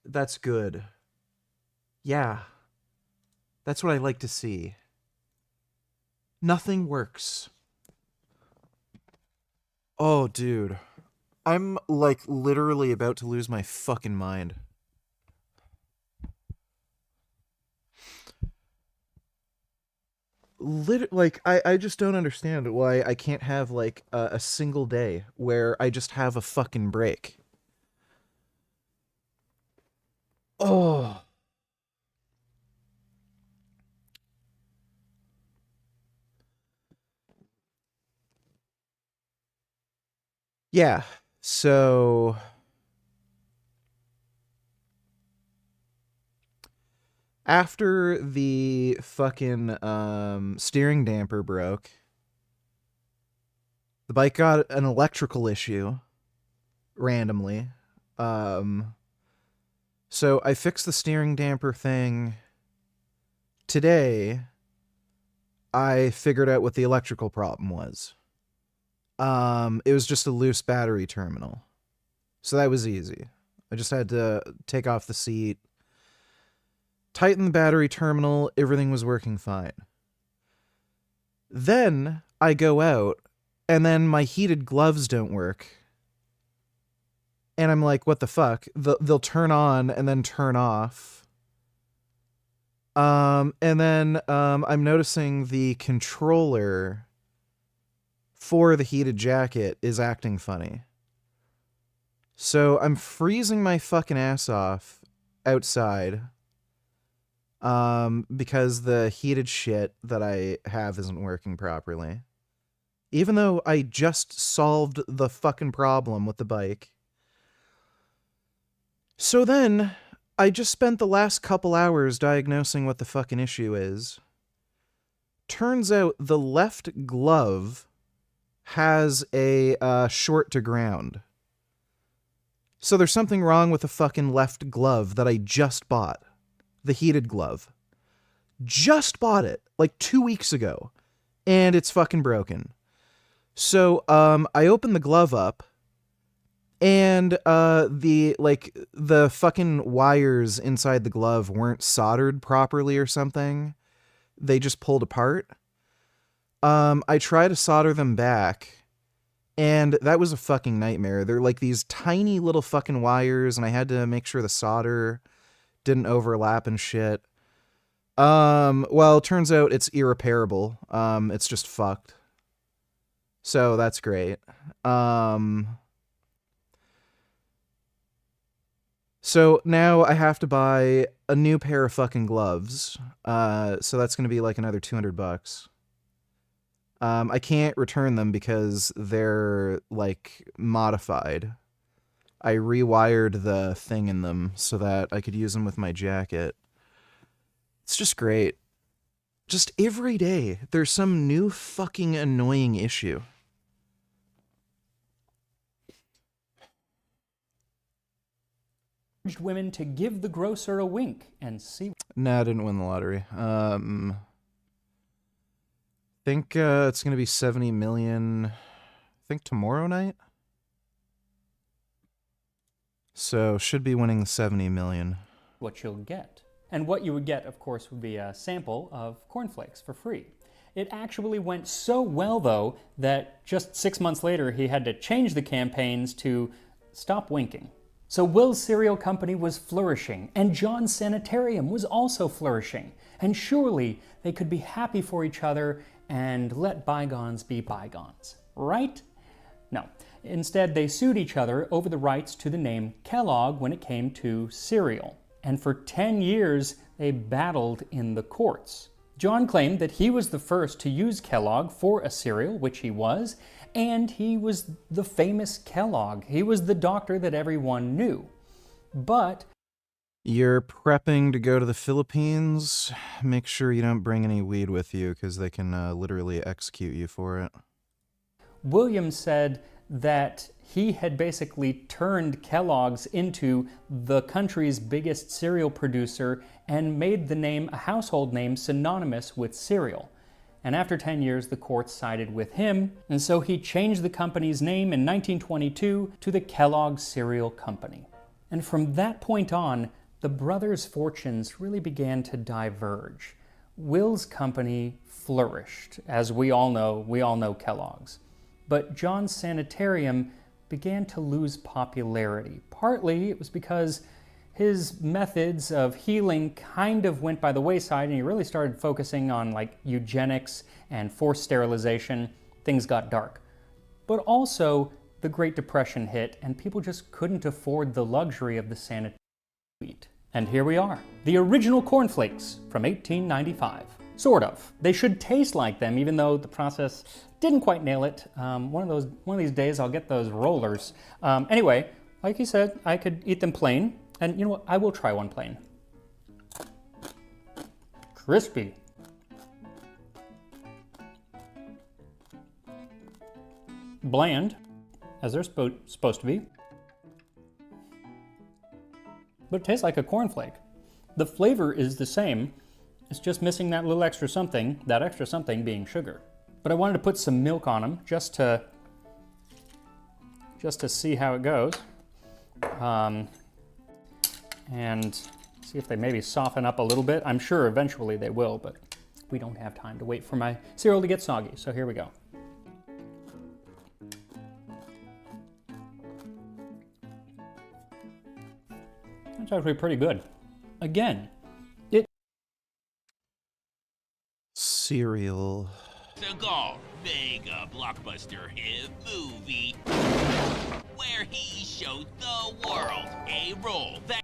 That's good. Yeah, that's what I like to see. Nothing works. Oh, dude. I'm, like, literally about to lose my fucking mind. I just don't understand why I can't have, like, a single day where I just have a fucking break. Oh. Yeah, so after the fucking steering damper broke, the bike got an electrical issue randomly. Um, so I fixed the steering damper thing today. I figured out what the electrical problem was. It was just a loose battery terminal. So that was easy. I just had to take off the seat, tighten the battery terminal, everything was working fine. Then I go out, and then my heated gloves don't work. And I'm like, what the fuck? They'll turn on and then turn off. And then I'm noticing the controller for the heated jacket is acting funny. So I'm freezing my fucking ass off outside because the heated shit that I have isn't working properly. Even though I just solved the fucking problem with the bike. So then, I just spent the last couple hours diagnosing what the fucking issue is. Turns out the left glove has a short to ground. So there's something wrong with the fucking left glove that I just bought. The heated glove. Just bought it, like 2 weeks ago. And it's fucking broken. So, I opened the glove up, and the fucking wires inside the glove weren't soldered properly or something. They just pulled apart. I tried to solder them back, and that was a fucking nightmare. They're like these tiny little fucking wires, and I had to make sure the solder didn't overlap and shit. Well, it turns out it's irreparable. It's just fucked. So that's great. So now I have to buy a new pair of fucking gloves. So that's going to be like another $200. I can't return them because they're like modified. I rewired the thing in them so that I could use them with my jacket. It's just great. Just every day, there's some new fucking annoying issue. Women to give the grocer a wink and see. Nah, I didn't win the lottery. Think it's gonna be 70 million. I think tomorrow night. So should be winning the 70 million. What you'll get. And what you would get, of course, would be a sample of cornflakes for free. It actually went so well, though, that just 6 months later he had to change the campaigns to stop winking. So Will's cereal company was flourishing, and John's sanitarium was also flourishing. And surely they could be happy for each other and let bygones be bygones, right? No. Instead, they sued each other over the rights to the name Kellogg when it came to cereal. And for 10 years, they battled in the courts. John claimed that he was the first to use Kellogg for a cereal, which he was, and he was the famous Kellogg. He was the doctor that everyone knew. But you're prepping to go to the Philippines. Make sure you don't bring any weed with you because they can literally execute you for it. William said that he had basically turned Kellogg's into the country's biggest cereal producer and made the name a household name synonymous with cereal. And after 10 years, the courts sided with him, and so he changed the company's name in 1922 to the Kellogg Cereal Company. And from that point on, the brothers' fortunes really began to diverge. Will's company flourished. As we all know Kellogg's. But John's sanitarium began to lose popularity. Partly it was because his methods of healing kind of went by the wayside, and he really started focusing on like eugenics and forced sterilization. Things got dark. But also, the Great Depression hit, and people just couldn't afford the luxury of the sanitary suite. And here we are, the original cornflakes from 1895. Sort of. They should taste like them, even though the process didn't quite nail it. One of these days, I'll get those rollers. Anyway, like he said, I could eat them plain, and you know what? I will try one plain. Crispy. Bland, as they're supposed to be. But it tastes like a cornflake. The flavor is the same. It's just missing that little extra something, that extra something being sugar. But I wanted to put some milk on them just to see how it goes. And see if they maybe soften up a little bit. I'm sure eventually they will, but we don't have time to wait for my cereal to get soggy. So here we go. That's actually pretty good. Again, cereal. Seagal, mega blockbuster hit movie where he showed the world a role that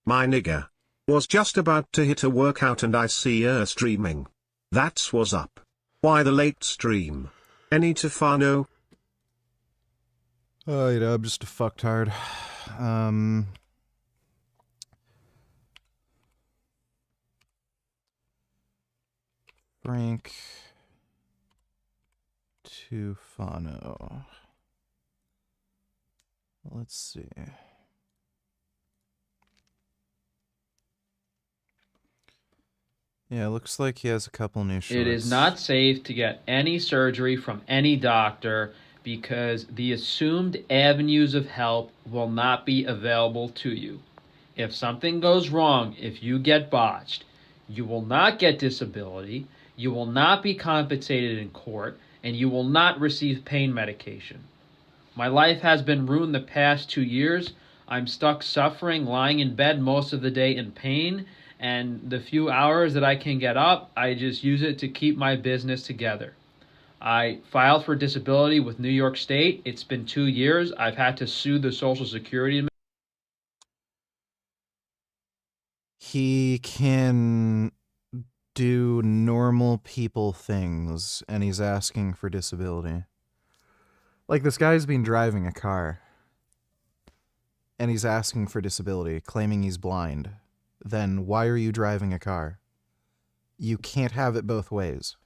My nigga was just about to hit a workout and I see her streaming. That's what's up. Why the late stream? Any Tufano? I'm just a fucktard. Frank Tufano. Let's see. Yeah, looks like he has a couple new shorts. It is not safe to get any surgery from any doctor because the assumed avenues of help will not be available to you. If something goes wrong, if you get botched, you will not get disability, you will not be compensated in court, and you will not receive pain medication. My life has been ruined the past 2 years. I'm stuck suffering, lying in bed most of the day in pain, and the few hours that I can get up, I just use it to keep my business together. I filed for disability with New York State. It's been 2 years. I've had to sue the Social Security Administration. He can do normal people things, and he's asking for disability. Like, this guy's been driving a car, and he's asking for disability, claiming he's blind. Then why are you driving a car? You can't have it both ways.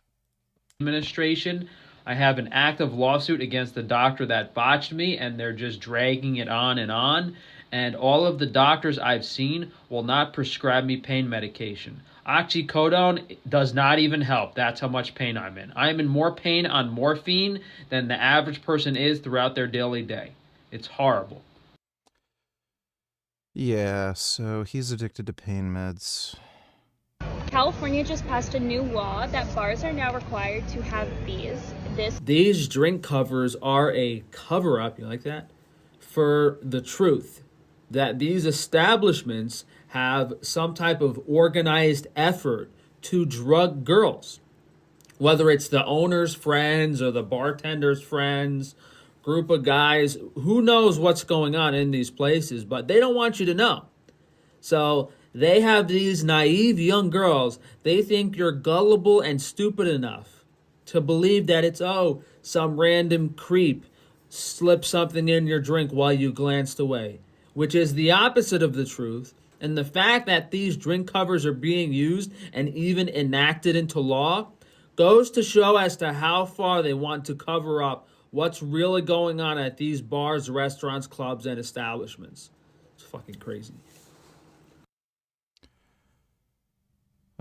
I have an active lawsuit against the doctor that botched me, and they're just dragging it on and on. And all of the doctors I've seen will not prescribe me pain medication. Oxycodone does not even help. That's how much pain I'm in. I'm in more pain on morphine than the average person is throughout their daily day. It's horrible. Yeah, so he's addicted to pain meds. California just passed a new law that bars are now required to have these. These drink covers are a cover-up, you like that? For the truth that these establishments have some type of organized effort to drug girls. Whether it's the owner's friends or the bartender's friends, group of guys, who knows what's going on in these places, but they don't want you to know. So they have these naive young girls. They think you're gullible and stupid enough to believe that it's, some random creep slipped something in your drink while you glanced away, which is the opposite of the truth. And the fact that these drink covers are being used and even enacted into law goes to show as to how far they want to cover up what's really going on at these bars, restaurants, clubs, and establishments. It's fucking crazy.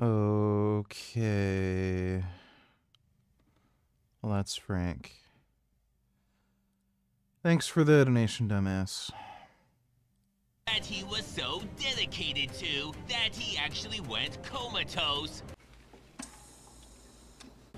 Okay. Well, that's Frank. Thanks for the donation, dumbass. that he was so dedicated to that he actually went comatose,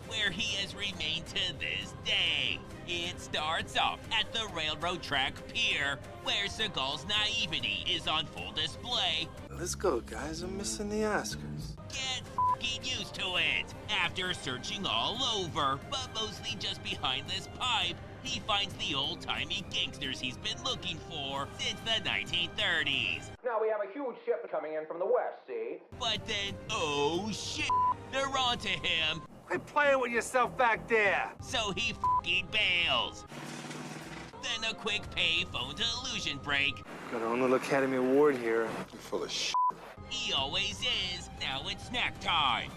where he has remained to this day. It starts off at the railroad track pier, where Seagal's naivety is on full display. Let's go, guys. I'm missing the Oscars. Get f***ing used to it. After searching all over, but mostly just behind this pipe, he finds the old-timey gangsters he's been looking for since the 1930s. Now we have a huge ship coming in from the west, see? But then, oh shit, they're onto him. Quit playing with yourself back there. So he f***ing bails. Then a quick payphone delusion break. Got our own little Academy Award here. You're full of shit. He always is. Now it's snack time.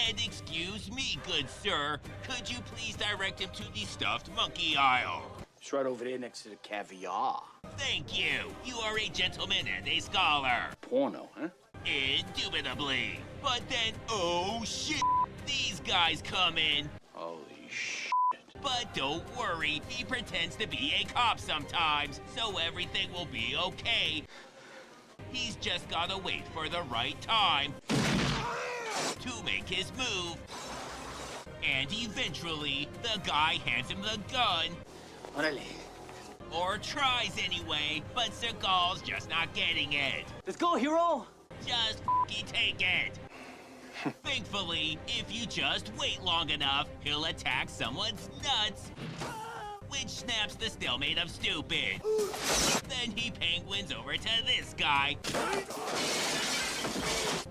And excuse me, good sir, could you please direct him to the stuffed monkey aisle? It's right over there next to the caviar. Thank you. You are a gentleman and a scholar. Porno, huh? Indubitably. But then, oh shit, these guys come in. Holy shit. But don't worry, he pretends to be a cop sometimes, so everything will be okay. He's just gotta wait for the right time to make his move. And eventually, the guy hands him the gun. Orale. Or tries anyway, but Seagal's just not getting it. Let's go, hero! Just f***ing take it. Thankfully, if you just wait long enough, he'll attack someone's nuts, which snaps the stalemate of stupid. Then he penguins over to this guy.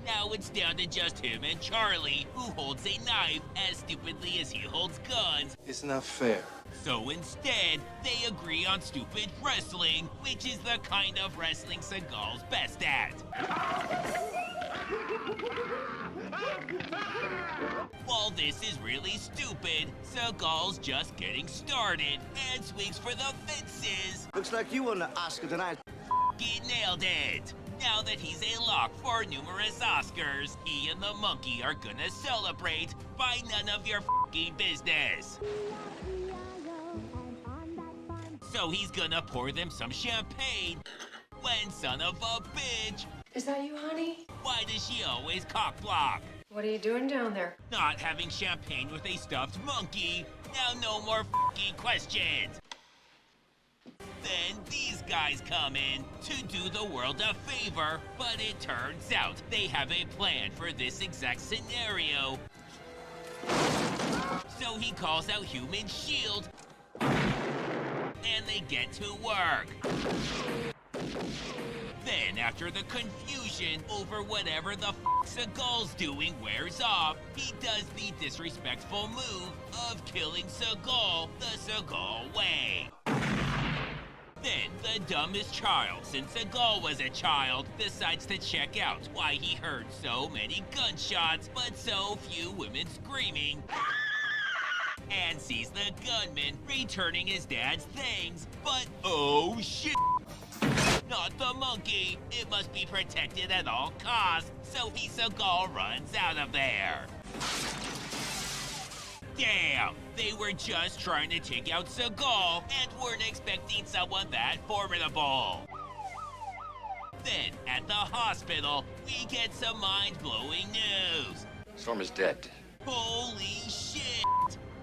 Now it's down to just him and Charlie, who holds a knife as stupidly as he holds guns. It's not fair. So instead, they agree on stupid wrestling, which is the kind of wrestling Seagal's best at. While this is really stupid, Seagal's just getting started and swings for the fences. Looks like you won the Oscar tonight. He nailed it. Now that he's a lock for numerous Oscars, he and the monkey are gonna celebrate by none of your f***ing business. So he's gonna pour them some champagne. When son of a bitch. Is that you, honey? Why does she always cock block? What are you doing down there? Not having champagne with a stuffed monkey. Now no more f***ing questions. Then these guys come in to do the world a favor, but it turns out they have a plan for this exact scenario. So he calls out Human Shield, and they get to work. Then, after the confusion over whatever the f*** Seagal's doing wears off, he does the disrespectful move of killing Seagal the Seagal way. Then, the dumbest child since Seagal was a child decides to check out why he heard so many gunshots but so few women screaming. And sees the gunman returning his dad's things, but oh shit! Not the monkey. It must be protected at all costs, so Seagal runs out of there. Damn, they were just trying to take out Seagal and weren't expecting someone that formidable. Then, at the hospital, we get some mind-blowing news. Storm is dead. Holy shit!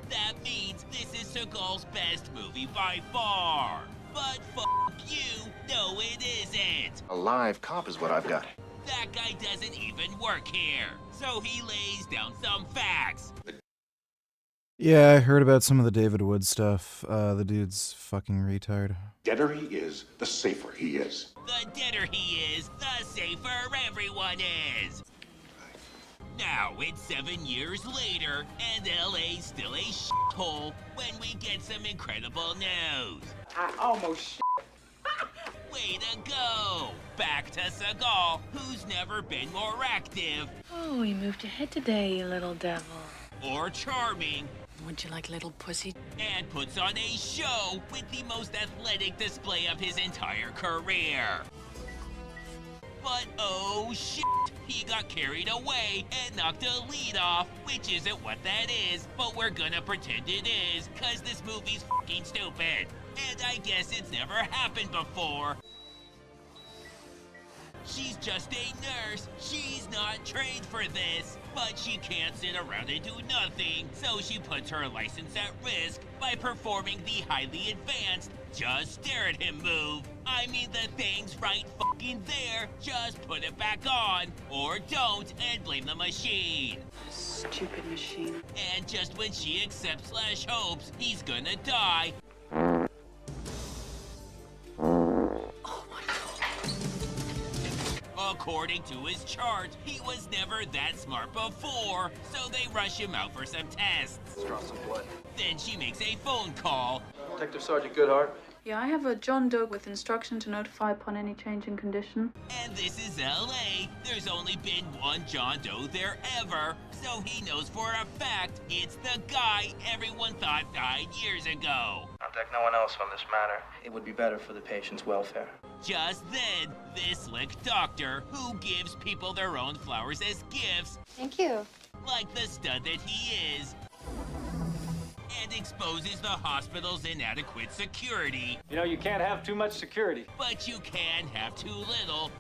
That means this is Seagal's best movie by far. But fuck you, no it isn't. A live cop is what I've got. That guy doesn't even work here. So he lays down some facts. Yeah, I heard about some of the David Wood stuff. The dude's fucking retard. Deader he is, the safer he is. The deader he is, the safer everyone is. Now, it's 7 years later, and LA's still a shithole when we get some incredible news. I almost Way to go! Back to Seagal, who's never been more active. Oh, you moved ahead today, you little devil. Or charming. Would you like little pussy? And puts on a show with the most athletic display of his entire career. But oh shit, he got carried away and knocked a lead off, which isn't what that is, but we're gonna pretend it is, cause this movie's fucking stupid. And I guess it's never happened before. She's just a nurse. She's not trained for this. But she can't sit around and do nothing, so she puts her license at risk by performing the highly advanced just stare at him move. I mean, the thing's right fucking there. Just put it back on. Or don't and blame the machine. Stupid machine. And just when she accepts / hopes he's gonna die, according to his chart, he was never that smart before, so they rush him out for some tests. Let's draw some blood. Then she makes a phone call. Detective Sergeant Goodhart. Yeah, I have a John Doe with instruction to notify upon any change in condition. And this is LA. There's only been one John Doe there ever, so he knows for a fact it's the guy everyone thought died years ago. Contact no one else on this matter. It would be better for the patient's welfare. Just then, this slick doctor, who gives people their own flowers as gifts, Thank you. like the stud that he is, and exposes the hospital's inadequate security. You know, you can't have too much security. But you can have too little.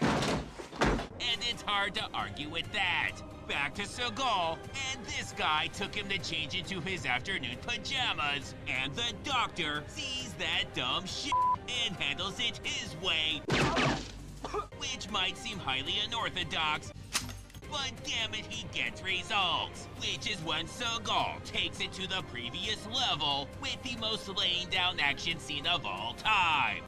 And it's hard to argue with that. Back to Seagal, and this guy took him to change into his afternoon pajamas, and the doctor sees that dumb shit and handles it his way. Which might seem highly unorthodox, but damn it, he gets results. Which is when Seagal takes it to the previous level with the most laying down action scene of all time.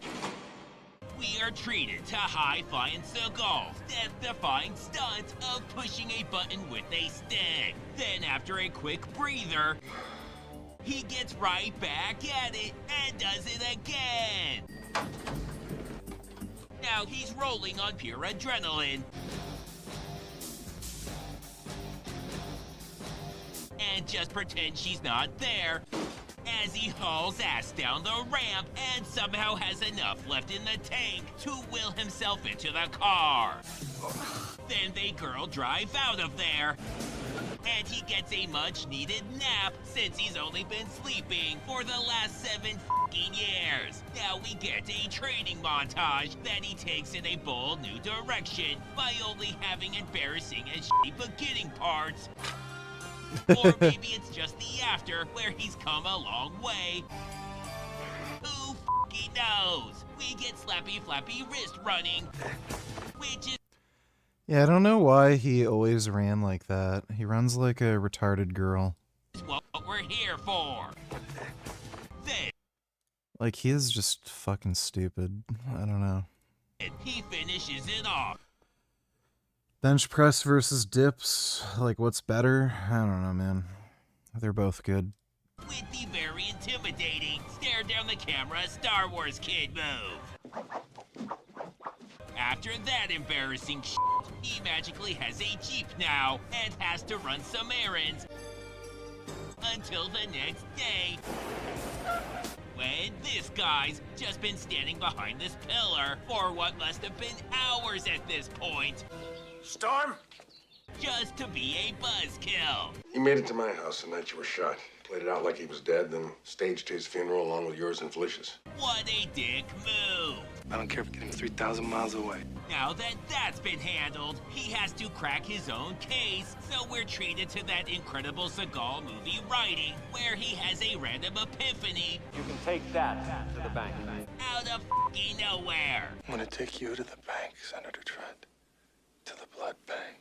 We are treated to high-flying Seagal's death-defying stunt of pushing a button with a stick. Then after a quick breather, he gets right back at it and does it again. Now he's rolling on pure adrenaline. And just pretend she's not there as he hauls ass down the ramp and somehow has enough left in the tank to will himself into the car. Then they girl drive out of there, and he gets a much-needed nap since he's only been sleeping for the last 7 fucking years. Now we get a training montage that he takes in a bold new direction by only having embarrassing and shitty beginning parts. Or maybe it's just the after, where he's come a long way. Who fucking knows? We get slappy flappy wrist running, which is Yeah, I don't know why he always ran like that. He runs like a retarded girl. what we're here for. Then Like, he is just fucking stupid. I don't know. he finishes it off. Bench press versus dips. Like, what's better? I don't know, man. They're both good. With the very intimidating stare down the camera Star Wars kid move. After that embarrassing shit, he magically has a Jeep now and has to run some errands until the next day, when this guy's just been standing behind this pillar for what must have been hours at this point. Storm? Just to be a buzzkill. He made it to my house the night you were shot. Played it out like he was dead, then staged his funeral along with yours and Felicia's. What a dick move. I don't care if we get him 3,000 miles away. Now that that's been handled, he has to crack his own case, so we're treated to that incredible Seagal movie writing, where he has a random epiphany. You can take that to the bank. Out of fucking nowhere. I'm gonna take you to the bank, Senator Trent. To the blood bank.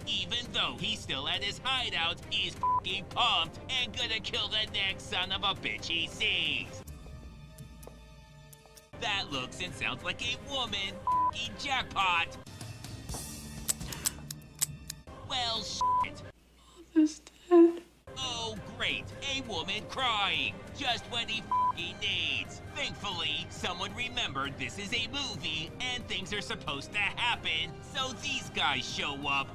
Even though he's still at his hideout, he's fucking pumped and gonna kill the next son of a bitch he sees. That looks and sounds like a woman. Fucking jackpot. Well, shit. Mother's dead. Oh, great. A woman crying. Just what he fucking needs. Thankfully, someone remembered this is a movie and things are supposed to happen, so these guys show up.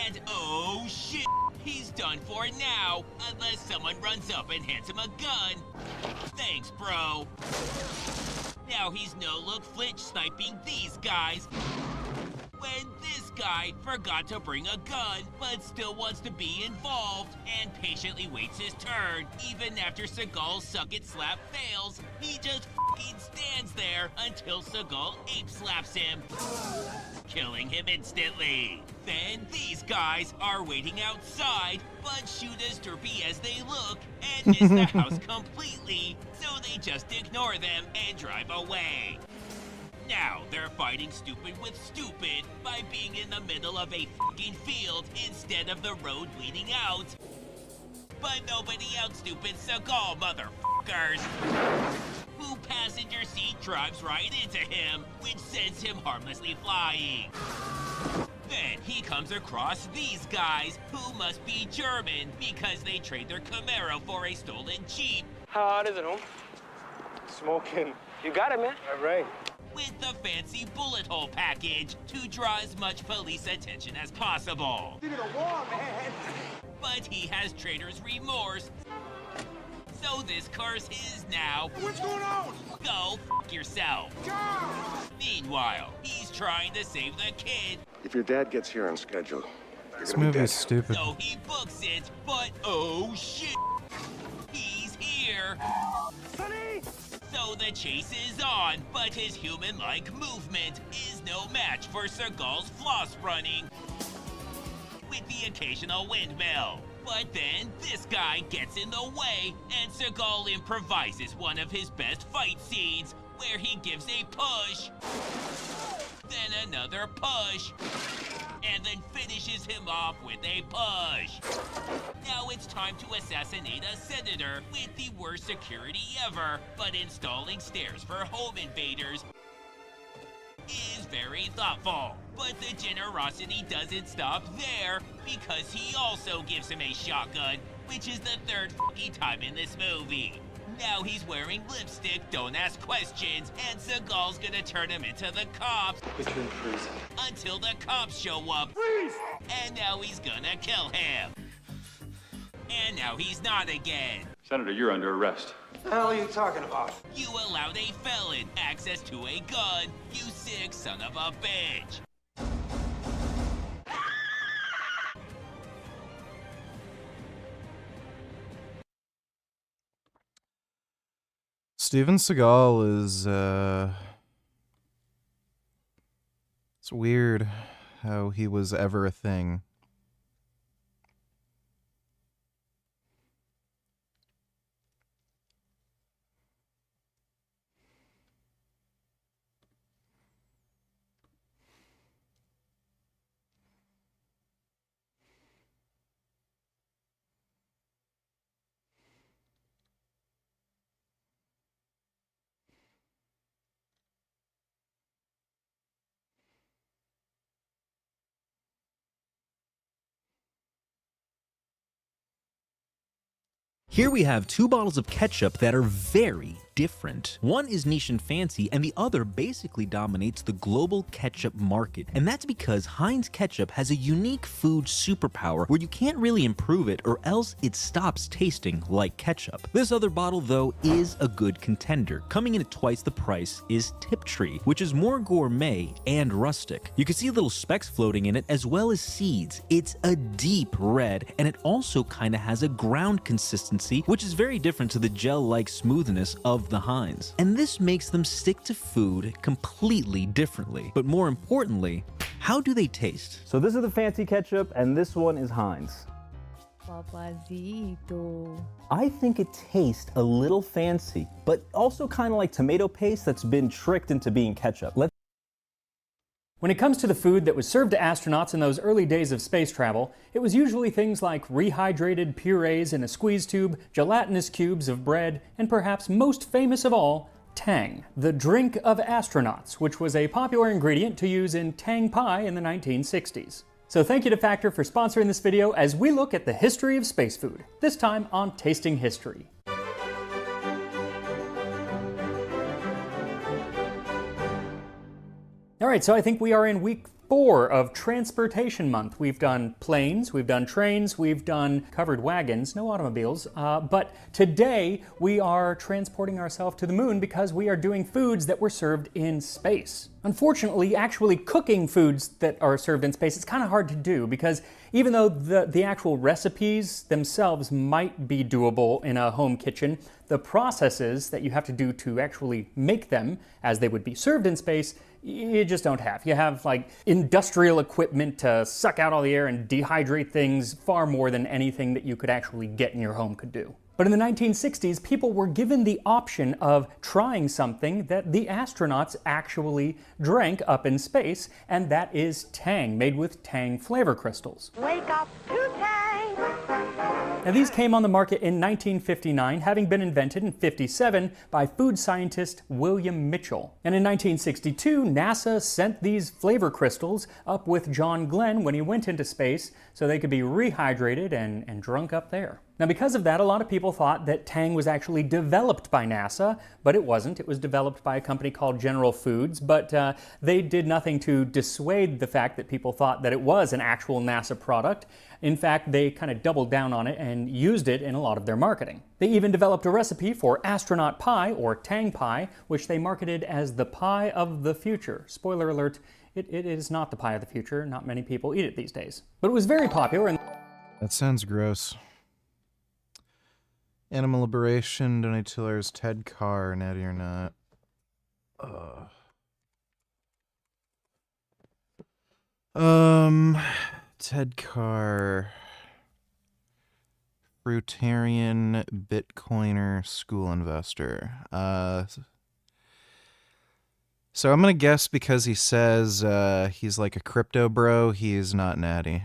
And oh shit, he's done for now, unless someone runs up and hands him a gun. Thanks, bro. Now he's no-look flinch sniping these guys. When this guy forgot to bring a gun, but still wants to be involved, and patiently waits his turn, even after Seagal's suck-it slap fails, he just f***ing stands there until Seagal ape slaps him, killing him instantly. Then these guys are waiting outside, but shoot as derpy as they look and miss the house completely, so they just ignore them and drive away. Now they're fighting stupid with stupid by being in the middle of a fucking field instead of the road leading out. But nobody out stupid Seagal, motherfuckers. Who passenger seat drives right into him, which sends him harmlessly flying. Then he comes across these guys, who must be German because they trade their Camaro for a stolen Jeep. How hot is it, home? Smoking. You got it, man. All right. With the fancy bullet hole package to draw as much police attention as possible. You're a war, man. But he has traitor's remorse, so this curse is now... What's going on? Go f*** yourself. Meanwhile, he's trying to save the kid. If your dad gets here on schedule, you're This gonna be movie dead. is stupid. So he books it, but oh shit, he's here. Sonny! So the chase is on, but his human-like movement is no match for Seagal's floss running with the occasional windmill. But then this guy gets in the way, and Seagal improvises one of his best fight scenes where he gives a push, then another push, and then finishes him off with a push. Now it's time to assassinate a senator with the worst security ever, but installing stairs for home invaders is very thoughtful. But the generosity doesn't stop there, because he also gives him a shotgun, which is the third f***ing time in this movie. Now he's wearing lipstick, don't ask questions, and Seagal's gonna turn him into the cops. Put you in prison. Until the cops show up. Freeze! And now he's gonna kill him. And now he's not again. Senator, you're under arrest. What the hell are you talking about? You allowed a felon access to a gun, you sick son of a bitch. Steven Seagal is, it's weird how he was ever a thing. Here we have two bottles of ketchup that are very different. One is niche and fancy, and the other basically dominates the global ketchup market. And that's because Heinz ketchup has a unique food superpower where you can't really improve it or else it stops tasting like ketchup. This other bottle, though, is a good contender. Coming in at twice the price is Tiptree, which is more gourmet and rustic. You can see little specks floating in it as well as seeds. It's a deep red, and it also kind of has a ground consistency, which is very different to the gel-like smoothness of the Heinz. And this makes them stick to food completely differently. But more importantly, how do they taste? So this is the fancy ketchup, and this one is Heinz. Papacito. I think it tastes a little fancy, but also kind of like tomato paste that's been tricked into being ketchup. When it comes to the food that was served to astronauts in those early days of space travel, it was usually things like rehydrated purees in a squeeze tube, gelatinous cubes of bread, and perhaps most famous of all, Tang, the drink of astronauts, which was a popular ingredient to use in Tang pie in the 1960s. So thank you to Factor for sponsoring this video as we look at the history of space food, this time on Tasting History. All right, so I think we are in week 4 of Transportation Month. We've done planes, we've done trains, we've done covered wagons, no automobiles, but today we are transporting ourselves to the moon because we are doing foods that were served in space. Unfortunately, actually cooking foods that are served in space is kind of hard to do because even though the actual recipes themselves might be doable in a home kitchen, the processes that you have to do to actually make them as they would be served in space, you just don't have. You have like industrial equipment to suck out all the air and dehydrate things far more than anything that you could actually get in your home could do. But in the 1960s, people were given the option of trying something that the astronauts actually drank up in space, and that is Tang, made with Tang flavor crystals. Wake up to Tang! Now these came on the market in 1959, having been invented in 57 by food scientist William Mitchell. And in 1962, NASA sent these flavor crystals up with John Glenn when he went into space so they could be rehydrated and drunk up there. Now because of that, a lot of people thought that Tang was actually developed by NASA, but it wasn't. It was developed by a company called General Foods, but they did nothing to dissuade the fact that people thought that it was an actual NASA product. In fact, they kind of doubled down on it and used it in a lot of their marketing. They even developed a recipe for astronaut pie, or Tang pie, which they marketed as the pie of the future. Spoiler alert, it is not the pie of the future. Not many people eat it these days. But it was very popular. And that sounds gross. Animal Liberation, donate to Lars Ted Carr, natty or not. Ted Carr, fruitarian, Bitcoiner, school investor. So I'm gonna guess because he says he's like a crypto bro, he's not natty.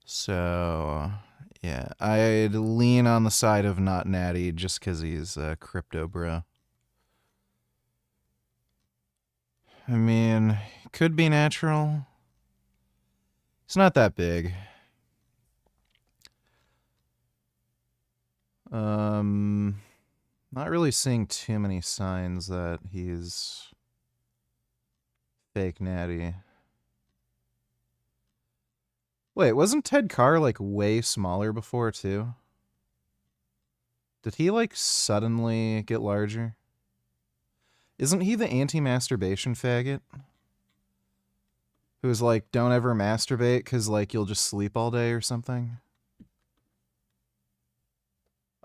So yeah, I'd lean on the side of not natty just because he's a crypto bro. I mean, could be natural. It's not that big. Not really seeing too many signs that he's fake natty. Wait, wasn't Ted Carr like way smaller before too? Did he like suddenly get larger? Isn't he the anti-masturbation faggot? Who's like, don't ever masturbate because like you'll just sleep all day or something?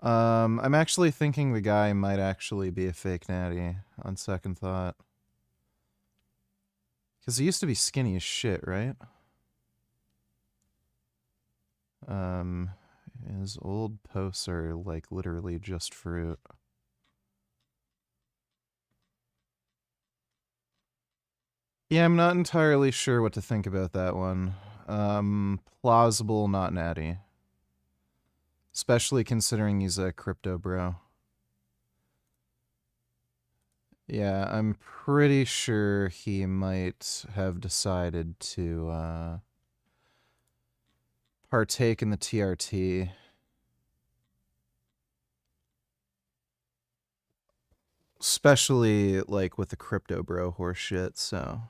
I'm actually thinking the guy might actually be a fake natty on second thought. Because he used to be skinny as shit, right? His old posts are like literally just fruit. Yeah, I'm not entirely sure what to think about that one. Plausible, not natty. Especially considering he's a crypto bro. Yeah, I'm pretty sure he might have decided to partake in the TRT. Especially like with the crypto bro horse shit, so.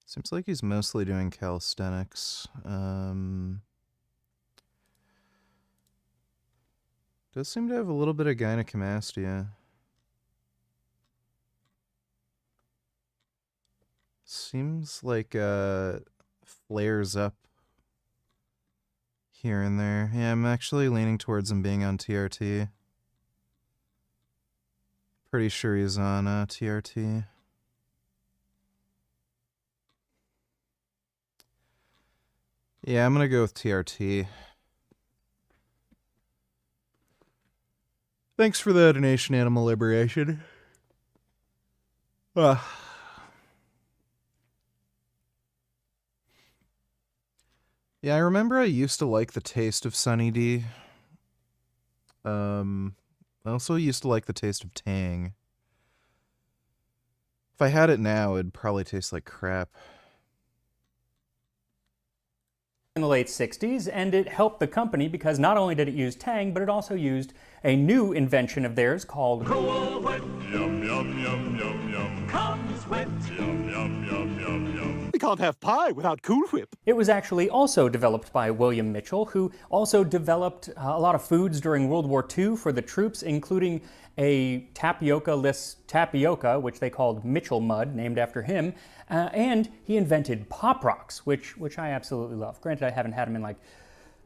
Seems like he's mostly doing calisthenics. Does seem to have a little bit of gynecomastia. Seems like flares up here and there. Yeah, I'm actually leaning towards him being on TRT. Pretty sure he's on TRT. Yeah, I'm gonna go with TRT. Thanks for the donation, Animal Liberation. Yeah, I remember I used to like the taste of Sunny D. I also used to like the taste of Tang. If I had it now, it'd probably taste like crap. In the late 60s, and it helped the company because not only did it use Tang, but it also used a new invention of theirs called Cool Whip. Yum, yum, yum, yum, yum. Comes with. Yum, yum, yum, yum, yum. can't have pie without Cool Whip. It was actually also developed by William Mitchell, who also developed a lot of foods during World War II for the troops, including a tapioca-less tapioca, which they called Mitchell Mud, named after him, and he invented Pop Rocks, which I absolutely love. Granted, I haven't had them in like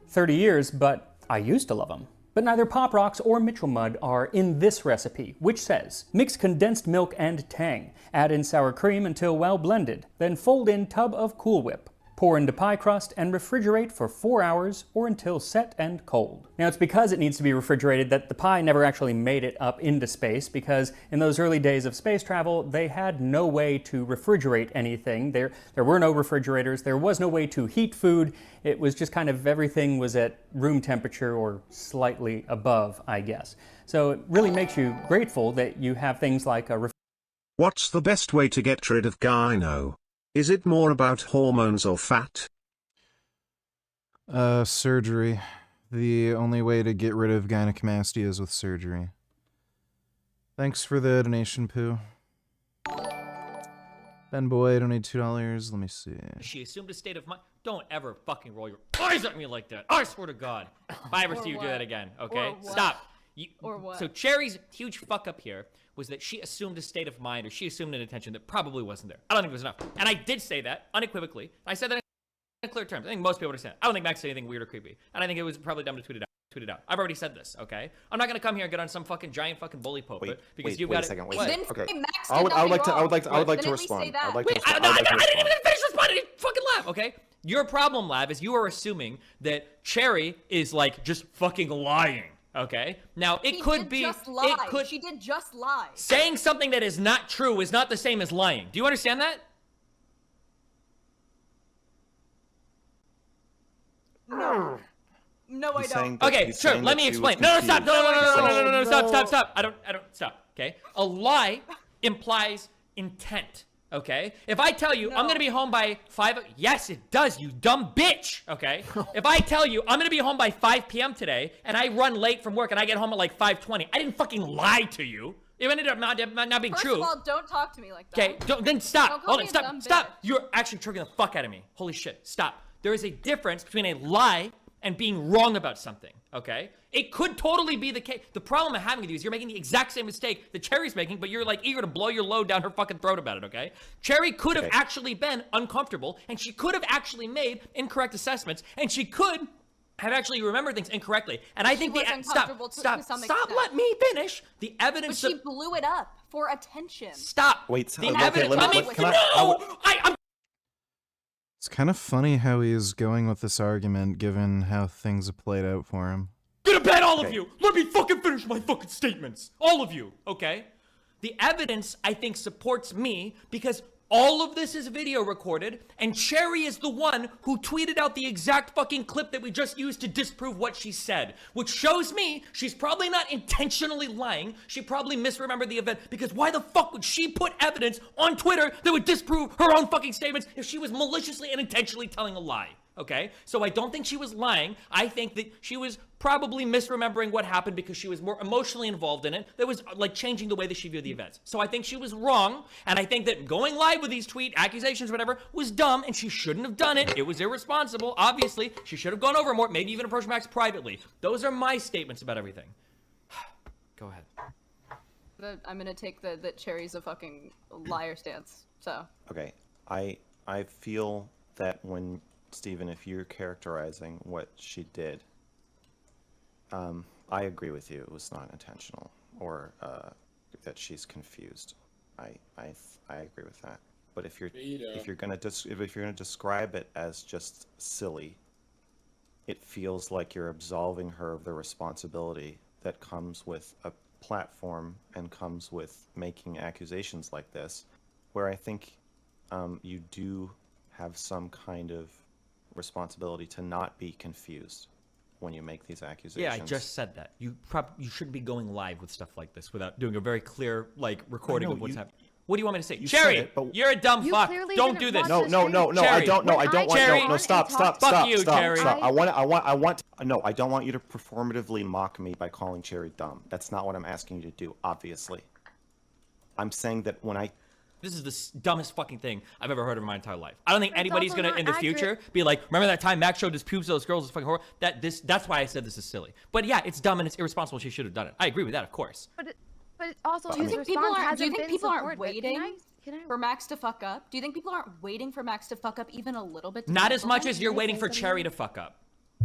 30 years, but I used to love them. But neither Pop Rocks or Mitchell Mud are in this recipe, which says, mix condensed milk and tang, add in sour cream until well blended, then fold in tub of Cool Whip. Pour into pie crust and refrigerate for 4 hours or until set and cold. Now it's because it needs to be refrigerated that the pie never actually made it up into space, because in those early days of space travel, they had no way to refrigerate anything. There were no refrigerators, there was no way to heat food. It was just kind of everything was at room temperature or slightly above, I guess. So it really makes you grateful that you have things like a What's the best way to get rid of gyno? Is it more about hormones or fat? Surgery. The only way to get rid of gynecomastia is with surgery. Thanks for the donation, Pooh. Ben Boy, donate $2. Let me see. She assumed a state of mind. Don't ever fucking roll your eyes at me like that. I swear to God. If I ever see you do that again, okay? Stop. Or what? So Cherry's huge fuck up here was that she assumed a state of mind, or she assumed an intention that probably wasn't there. I don't think it was enough. And I did say that unequivocally. I said that in clear terms. I think most people understand. I don't think Max said anything weird or creepy. And I think it was probably dumb to tweet it out. I've already said this, okay? I'm not gonna come here and get on some fucking giant fucking bully pulpit because you've got a second. Wait. Okay. I would like to respond. I didn't even finish responding. Fucking laugh, okay? Your problem, Lav, is you are assuming that Cherry is like just fucking lying. Okay. Now it could be. She did just lie. Saying something that is not true is not the same as lying. Do you understand that? No. No, I don't. Okay, sure. Let me explain. No, stop. No, stop. I don't. Stop. Okay. A lie implies intent. Okay? If I tell you I'm gonna be home by 5, yes, it does, you dumb bitch. Okay? If I tell you I'm gonna be home by 5 p.m. today and I run late from work and I get home at like 5:20, I didn't fucking lie to you. It ended up not being true. First of all, don't talk to me like that. Okay, then stop. Don't call Hold me on, a stop. dumb Stop. bitch. You're actually triggering the fuck out of me. Holy shit. Stop. There is a difference between a lie and being wrong about something, okay? It could totally be the case. The problem I'm having with you is you're making the exact same mistake that Cherry's making, but you're like eager to blow your load down her fucking throat about it, okay? Cherry could have actually been uncomfortable, and she could have actually made incorrect assessments, and she could have actually remembered things incorrectly. And I think stop, let me finish. The evidence. But she blew it up for attention. Stop. Wait, the evidence. It's kind of funny how he's going with this argument, given how things have played out for him. Get to bed, all of you! Let me fucking finish my fucking statements! All of you, okay? The evidence, I think, supports me because all of this is video recorded, and Cherry is the one who tweeted out the exact fucking clip that we just used to disprove what she said, which shows me she's probably not intentionally lying. She probably misremembered the event, because why the fuck would she put evidence on Twitter that would disprove her own fucking statements if she was maliciously and intentionally telling a lie? Okay, so I don't think she was lying. I think that she was probably misremembering what happened because she was more emotionally involved in it. That was like changing the way that she viewed the events. So I think she was wrong, and I think that going live with these tweet accusations, whatever, was dumb, and she shouldn't have done it. It was irresponsible. Obviously, she should have gone over more, maybe even approached Max privately. Those are my statements about everything. Go ahead. I'm gonna take that Cherry's a fucking liar stance. So. Okay, I feel that when Stephen, if you're characterizing what she did, I agree with you. It was not intentional, or that she's confused. I agree with that. But if you're gonna describe it as just silly, it feels like you're absolving her of the responsibility that comes with a platform and comes with making accusations like this, where I think you do have some kind of responsibility to not be confused when you make these accusations. Yeah, I just said that. You shouldn't be going live with stuff like this without doing a very clear recording of what's happening. What do you want me to say? Cherry, you're a dumb fuck. Don't do this. No, Cherry, I don't want. No, stop. Fuck you, Cherry. I don't want you to performatively mock me by calling Cherry dumb. That's not what I'm asking you to do, obviously. I'm saying that when I This is the dumbest fucking thing I've ever heard of in my entire life. I don't think anybody's also gonna not in the accurate. future be like, remember that time Max showed his pubes to those girls? It's fucking horrible. That's why I said this is silly. But yeah, it's dumb and it's irresponsible. She should have done it. I agree with that, of course. But also, Do you his think people response aren't? Do you hasn't think been people aren't supportive. waiting for Max to fuck up? Do you think people aren't waiting for Max to fuck up even a little bit? Not as much as you're waiting for Cherry to fuck up.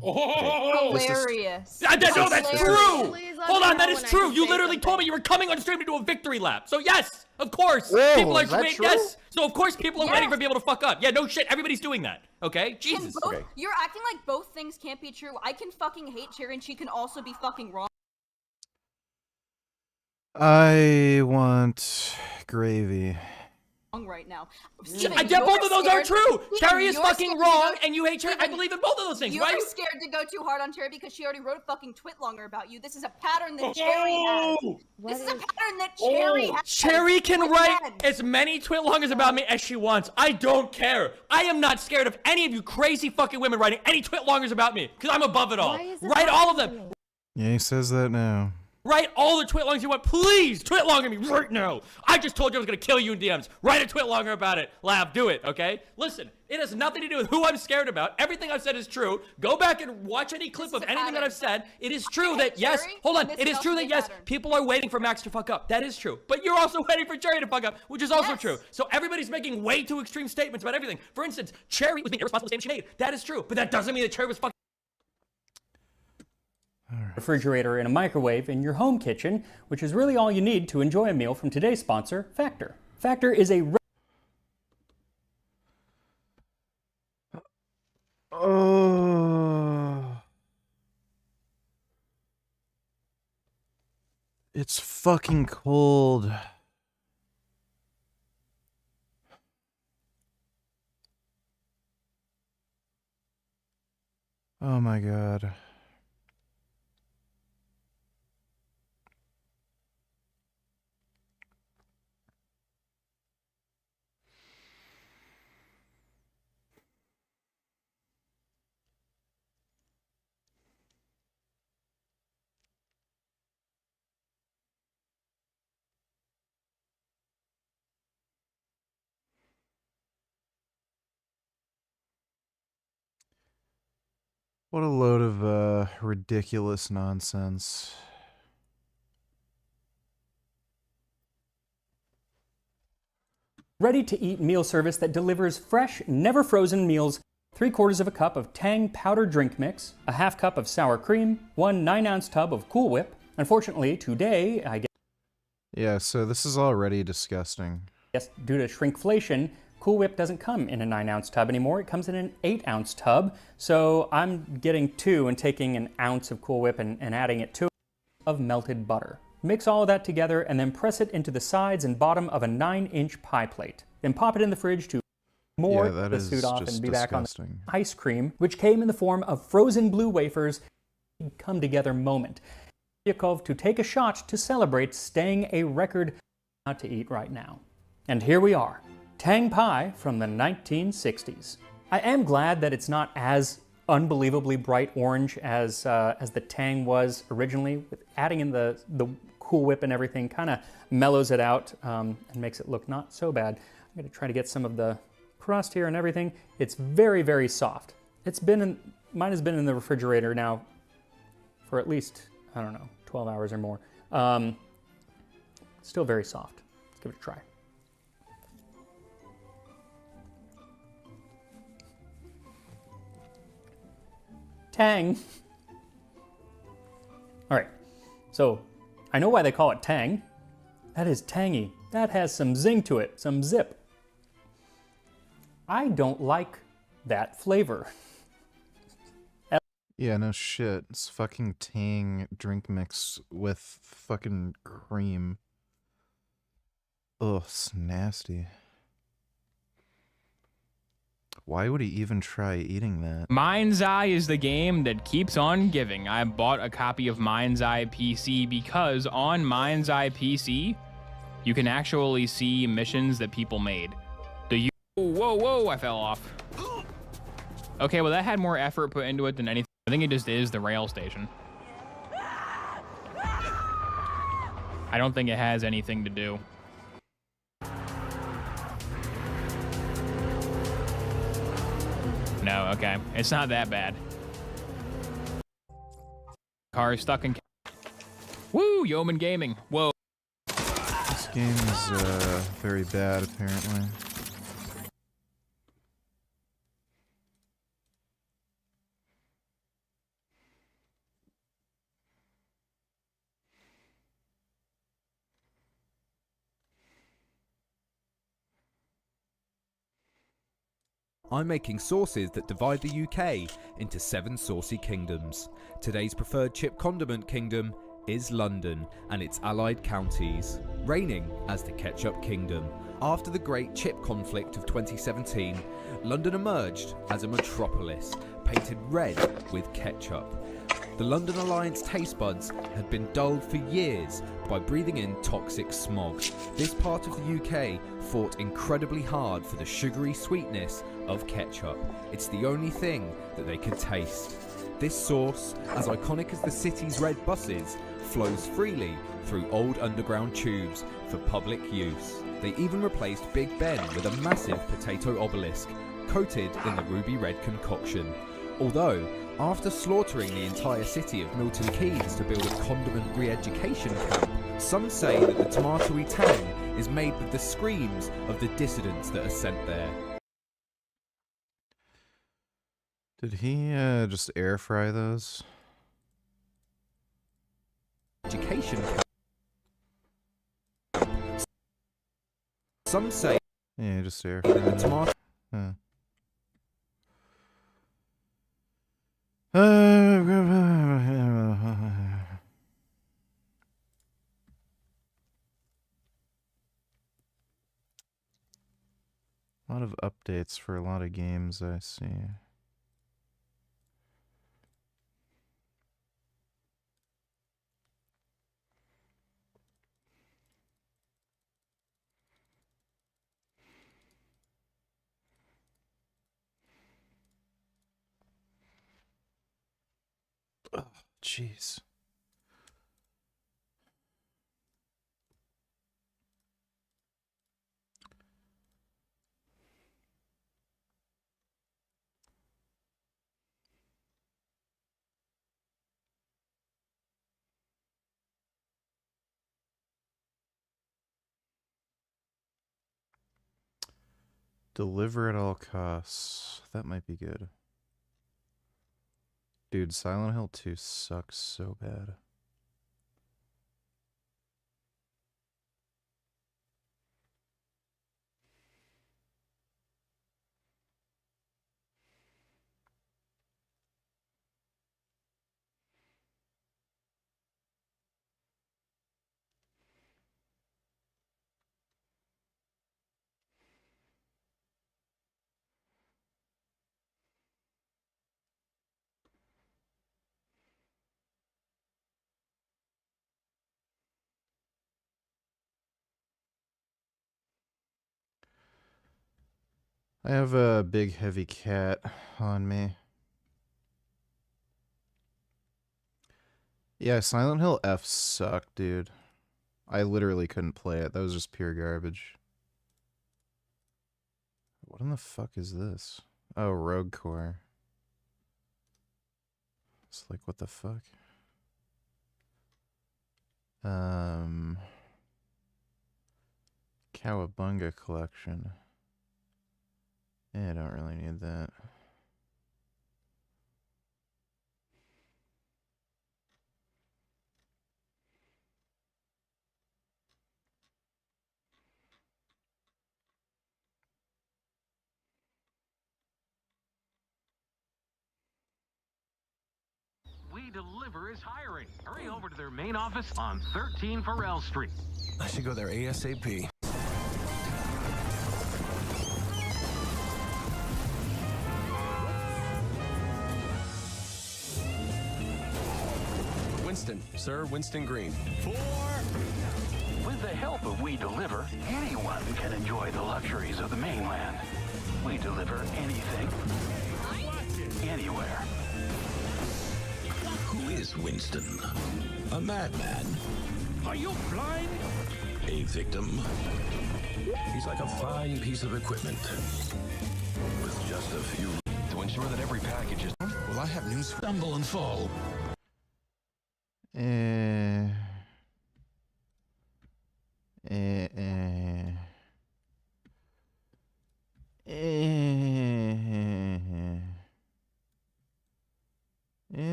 Hilarious. No, that's true. Please let Hold me on, that know is when I true. can You say literally told me you were coming on stream to do a victory lap. So yes, of course, Whoa, people are is that waiting. true? Yes, so of course people are waiting for people to fuck up. Yeah, no shit, everybody's doing that. Okay, Jesus. You're acting like both things can't be true. I can fucking hate Cherry and she can also be fucking wrong. I want gravy. Right now. I get both of those are true. Cherry is you're fucking scared to wrong, go- and you hate Cherry. I believe in both of those things. You're Why are you? scared to go too hard on Cherry because she already wrote a fucking twitlonger about you. This is a pattern that Cherry has. This is a pattern that Cherry has. Cherry can With write men. as many twitlongers about me as she wants. I don't care. I am not scared of any of you crazy fucking women writing any twitlongers about me, because I'm above it all. Write all of them. Yeah, he says that now. Write all the twitlongers you want. Please, twitlonger me right now. I just told you I was going to kill you in DMs. Write a twitlonger about it. Lav, do it, okay? Listen, it has nothing to do with who I'm scared about. Everything I've said is true. Go back and watch any clip of anything that I've said. It is true that, yes, hold on. It is true that, yes, people are waiting for Max to fuck up. That is true. But you're also waiting for Cherry to fuck up, which is also true. So everybody's making way too extreme statements about everything. For instance, Cherry was being irresponsible statements she made. That is true. But that doesn't mean that Cherry was fucking refrigerator and a microwave in your home kitchen, which is really all you need to enjoy a meal from today's sponsor, Factor. Factor is a It's fucking cold. Oh my god. What a load of ridiculous nonsense. ready-to-eat meal service that delivers fresh, never frozen meals, 3/4 of a cup of Tang powder drink mix, a half cup of sour cream, 1 9-ounce tub of Cool Whip. Unfortunately, today, I Yeah, so this is already disgusting. guess due to shrinkflation, Cool Whip doesn't come in a 9-ounce tub anymore. It comes in an 8-ounce tub. So I'm getting 2 and taking an ounce of Cool Whip and adding it to of melted butter. Mix all of that together and then press it into the sides and bottom of a 9-inch pie plate. Then pop it in the fridge to more Yeah, that the is suit off just and be back on disgusting. the ice cream, which came in the form of frozen blue wafers. Come together moment. Yakov to take a shot to celebrate staying a record not to eat right now. And here we are, Tang pie from the 1960s. I am glad that it's not as unbelievably bright orange as the Tang was originally. With adding in the Cool Whip and everything, kind of mellows it out and makes it look not so bad. I'm gonna try to get some of the crust here and everything. It's very, very soft. Mine has been in the refrigerator now for at least, I don't know, 12 hours or more. Still very soft. Let's give it a try. Tang. All right, so I know why they call it Tang. That is tangy. That has some zing to it, some zip. I don't like that flavor. Yeah, no shit. It's fucking Tang drink mix with fucking cream. Ugh, it's nasty. Why would he even try eating that? Mind's Eye is the game that keeps on giving. I bought a copy of Mind's Eye PC because on Mind's Eye PC, you can actually see missions that people made. Whoa, I fell off. Okay, well that had more effort put into it than anything. I think it just is the rail station. I don't think it has anything to do. No, okay. It's not that bad. Car is stuck in... Woo! Yeoman Gaming. Whoa. This game is very bad, apparently. I'm making sauces that divide the UK into 7 saucy kingdoms. Today's preferred chip condiment kingdom is London and its allied counties, reigning as the ketchup kingdom. After the great chip conflict of 2017, London emerged as a metropolis, painted red with ketchup. The London Alliance taste buds had been dulled for years by breathing in toxic smog. This part of the UK fought incredibly hard for the sugary sweetness of ketchup. It's the only thing that they could taste. This sauce, as iconic as the city's red buses, flows freely through old underground tubes for public use. They even replaced Big Ben with a massive potato obelisk, coated in the ruby red concoction. Although, after slaughtering the entire city of Milton Keynes to build a condiment re-education camp, some say that the tomatoey tang is made with the screams of the dissidents that are sent there. Did he just air fry those? Education camp. Some say... Yeah, just air fry the tomato. Huh. A lot of updates for a lot of games I see. Oh, jeez. Deliver at all costs. That might be good. Dude, Silent Hill 2 sucks so bad. I have a big heavy cat on me. Yeah, Silent Hill F sucked, dude. I literally couldn't play it. That was just pure garbage. What in the fuck is this? Oh, Rogue Core. It's like, what the fuck? Cowabunga collection. Yeah, I don't really need that. We Deliver is hiring. Hurry over to their main office on 13 Farrell Street. I should go there ASAP. Winston, sir, Winston Green. With the help of We Deliver, anyone can enjoy the luxuries of the mainland. We deliver anything, anywhere. Who is Winston? A madman? Are you blind? A victim? He's like a fine piece of equipment. With just a few... to ensure that every package is... Well, I have news. Stumble and fall.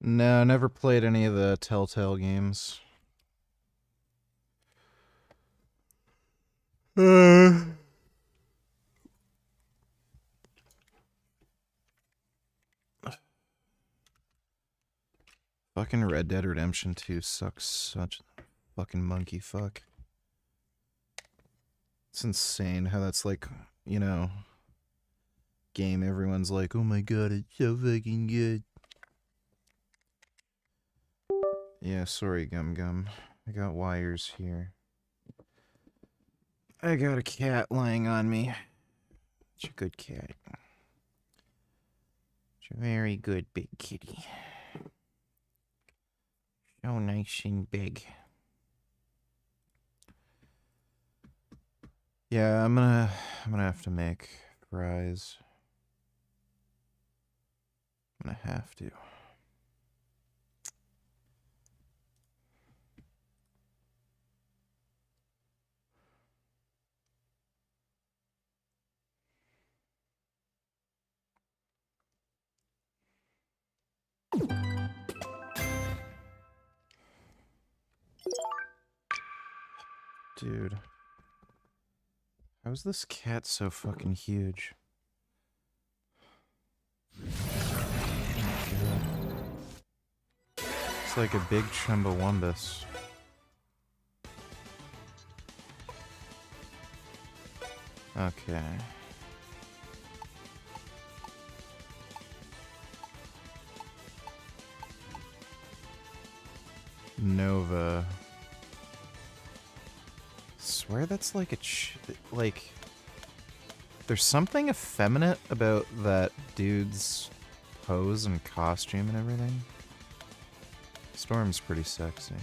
No, never played any of the Telltale games. Fucking Red Dead Redemption 2 sucks such fucking monkey fuck. It's insane how that's like, you know, game everyone's like, oh my god, it's so fucking good. Yeah, sorry, Gum Gum. I got wires here. I got a cat lying on me. It's a good cat. It's a very good big kitty. So nice and big. Yeah, I'm gonna have to make fries. I'm gonna have to. Dude. How is this cat so fucking huge? God. It's like a big Chumbawambus. Okay. Nova. Swear that's like a like there's something effeminate about that dude's pose and costume and everything. Storm's pretty sexy.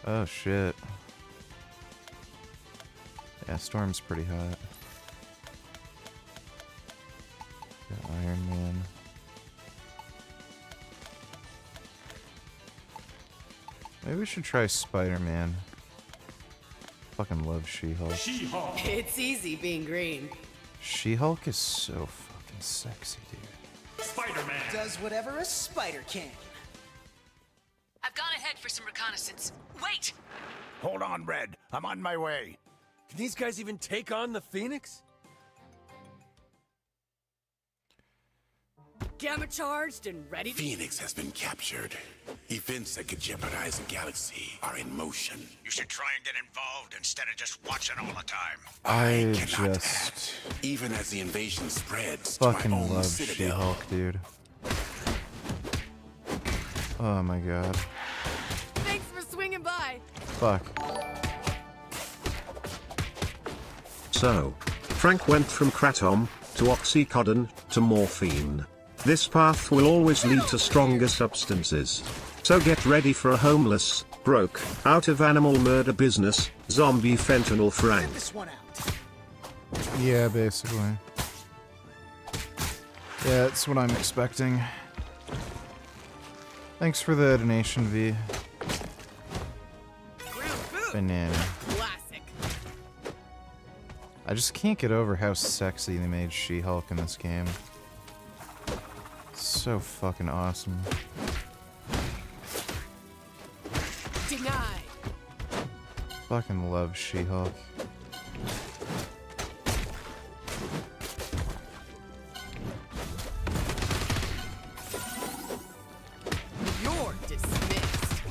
Oh shit. Yeah, Storm's pretty hot. Got Iron Man. Maybe we should try Spider-Man. Fucking love She-Hulk. She-Hulk. It's easy being green. She-Hulk is so fucking sexy, dude. Spider-Man does whatever a spider can. I've gone ahead for some reconnaissance. Wait! Hold on, Red. I'm on my way. Can these guys even take on the Phoenix? Gamma charged and ready to... Phoenix has been captured. Events that could jeopardize the galaxy are in motion. You should try and get involved instead of just watching all the time. I cannot just act, even as the invasion spreads fucking to my own love citadel. She-Hulk, dude. Oh my god. Thanks for swinging by. Fuck. So, Frank went from kratom to oxycodone to morphine. This path will always lead to stronger substances. So get ready for a homeless, broke, out of animal murder business, zombie fentanyl Frank. Yeah, basically. Yeah, that's what I'm expecting. Thanks for the donation, V. Banana. Classic. I just can't get over how sexy they made She-Hulk in this game. So fucking awesome. Denied. Fucking love She-Hulk. You're dismissed.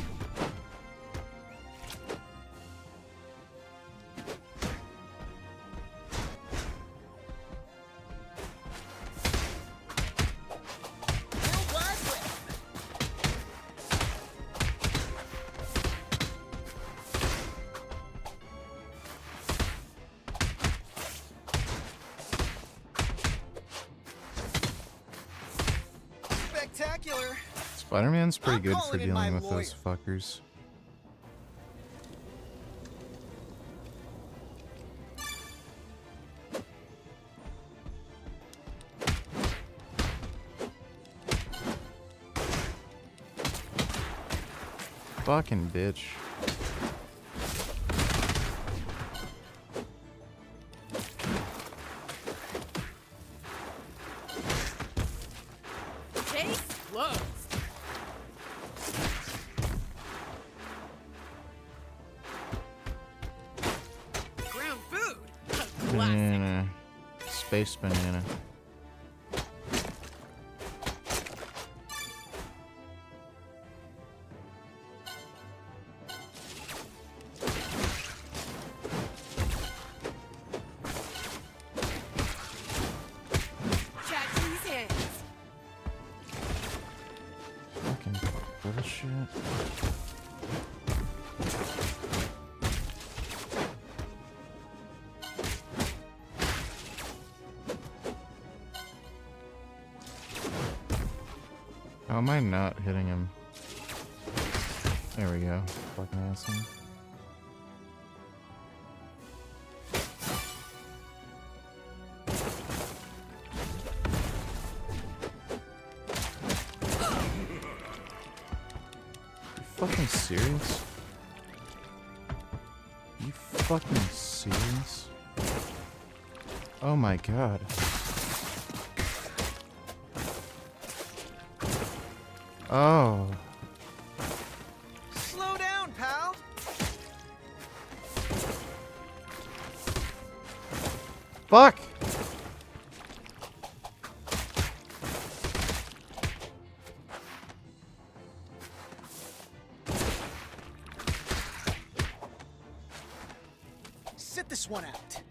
Spider-Man's pretty good for dealing with those fuckers. Fucking bitch. Case closed. Ground food. A classic. Banana. Space banana. Catch these hands. Fucking bullshit. How am I not hitting him? There we go. Fucking asshole. You fucking serious? You fucking serious? Oh my god. Oh. Slow down, pal. Fuck! Sit this one out.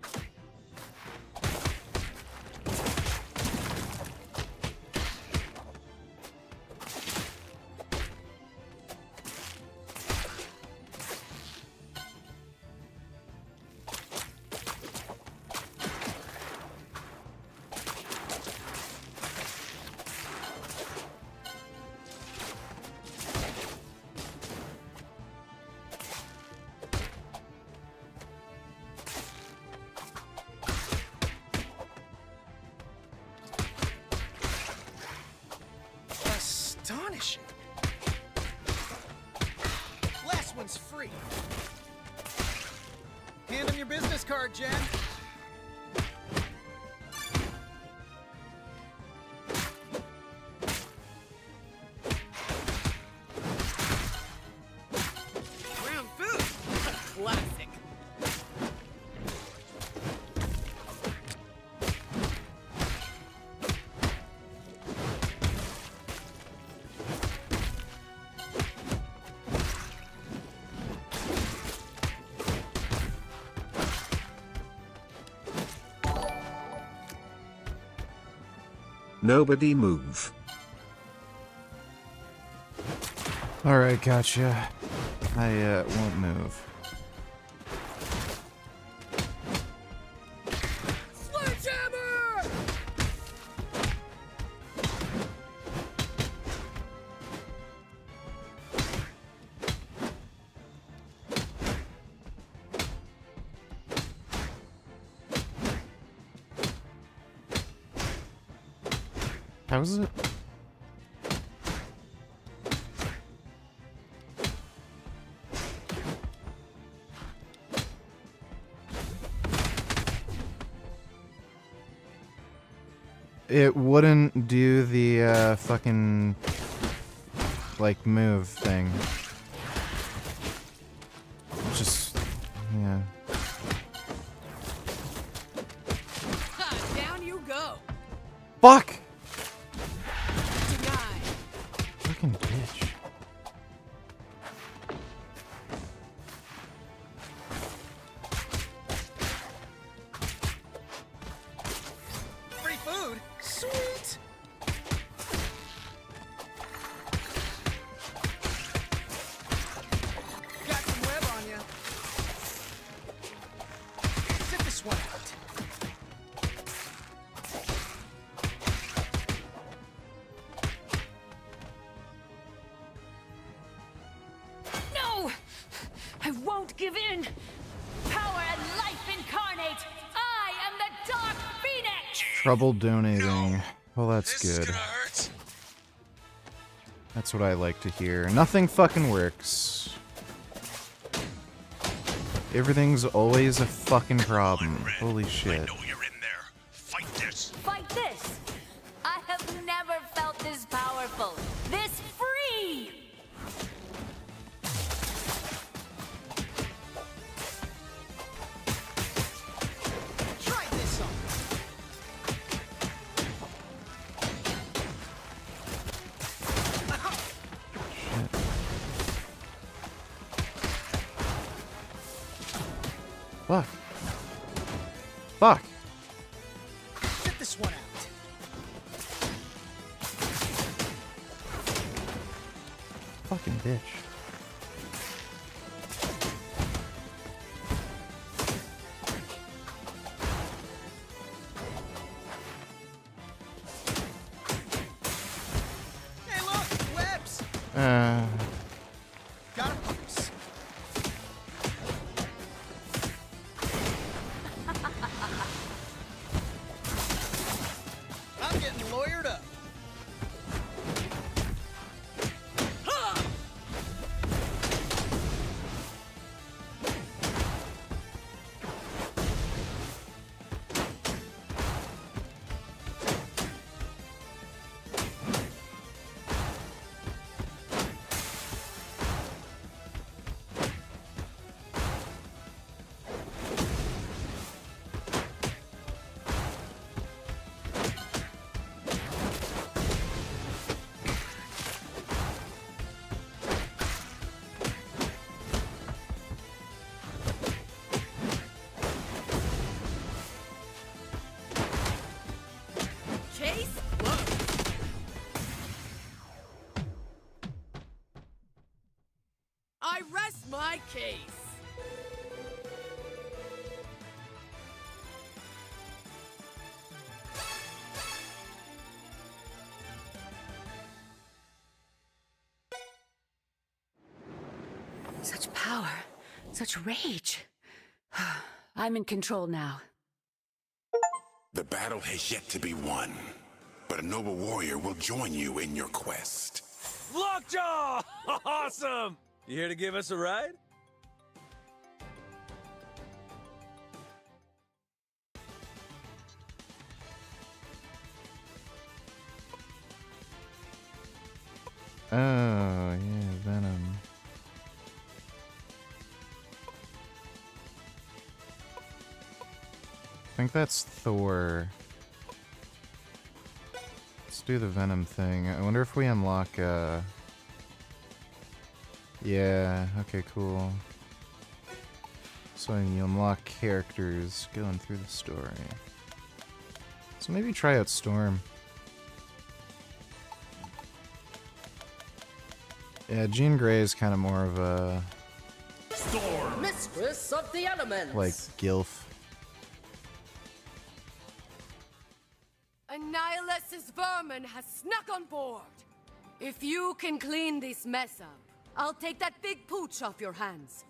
Astonishing. Last one's free. Hand him your business card, Jen. Ground food. A classic. Nobody move. Alright, gotcha. I won't move. Sledgehammer! How is it? It wouldn't do the fucking like move thing. Just yeah. Ha, down you go. Fuck! Denied. Fucking bitch. Free food? Sweet! Got some web on ya. Sit this one out. I won't give in. Power and life incarnate. I am the Dark Phoenix. Trouble donating. Well, that's good. That's what I like to hear. Nothing fucking works. Everything's always a fucking problem. Holy shit. Fight this. Fight this. I have never felt this powerful, this free. Try this on. Fuck. Fuck. Get this one out. Fucking bitch. Hey, look, webs. Got him loose. I'm getting lawyered up. Chase? Whoa. I rest my case. Such power, such rage. I'm in control now. The battle has yet to be won, but a noble warrior will join you in your quest. Lockjaw! Awesome! You here to give us a ride? Oh, yeah, Venom. I think that's Thor. Let's do the Venom thing. I wonder if we unlock, yeah, okay, cool. So you unlock characters going through the story. So maybe try out Storm. Yeah, Jean Grey is kind of more of a... Storm! Mistress of the elements! like, gilf. Annihilus' vermin has snuck on board. If you can clean this mess up, I'll take that big pooch off your hands.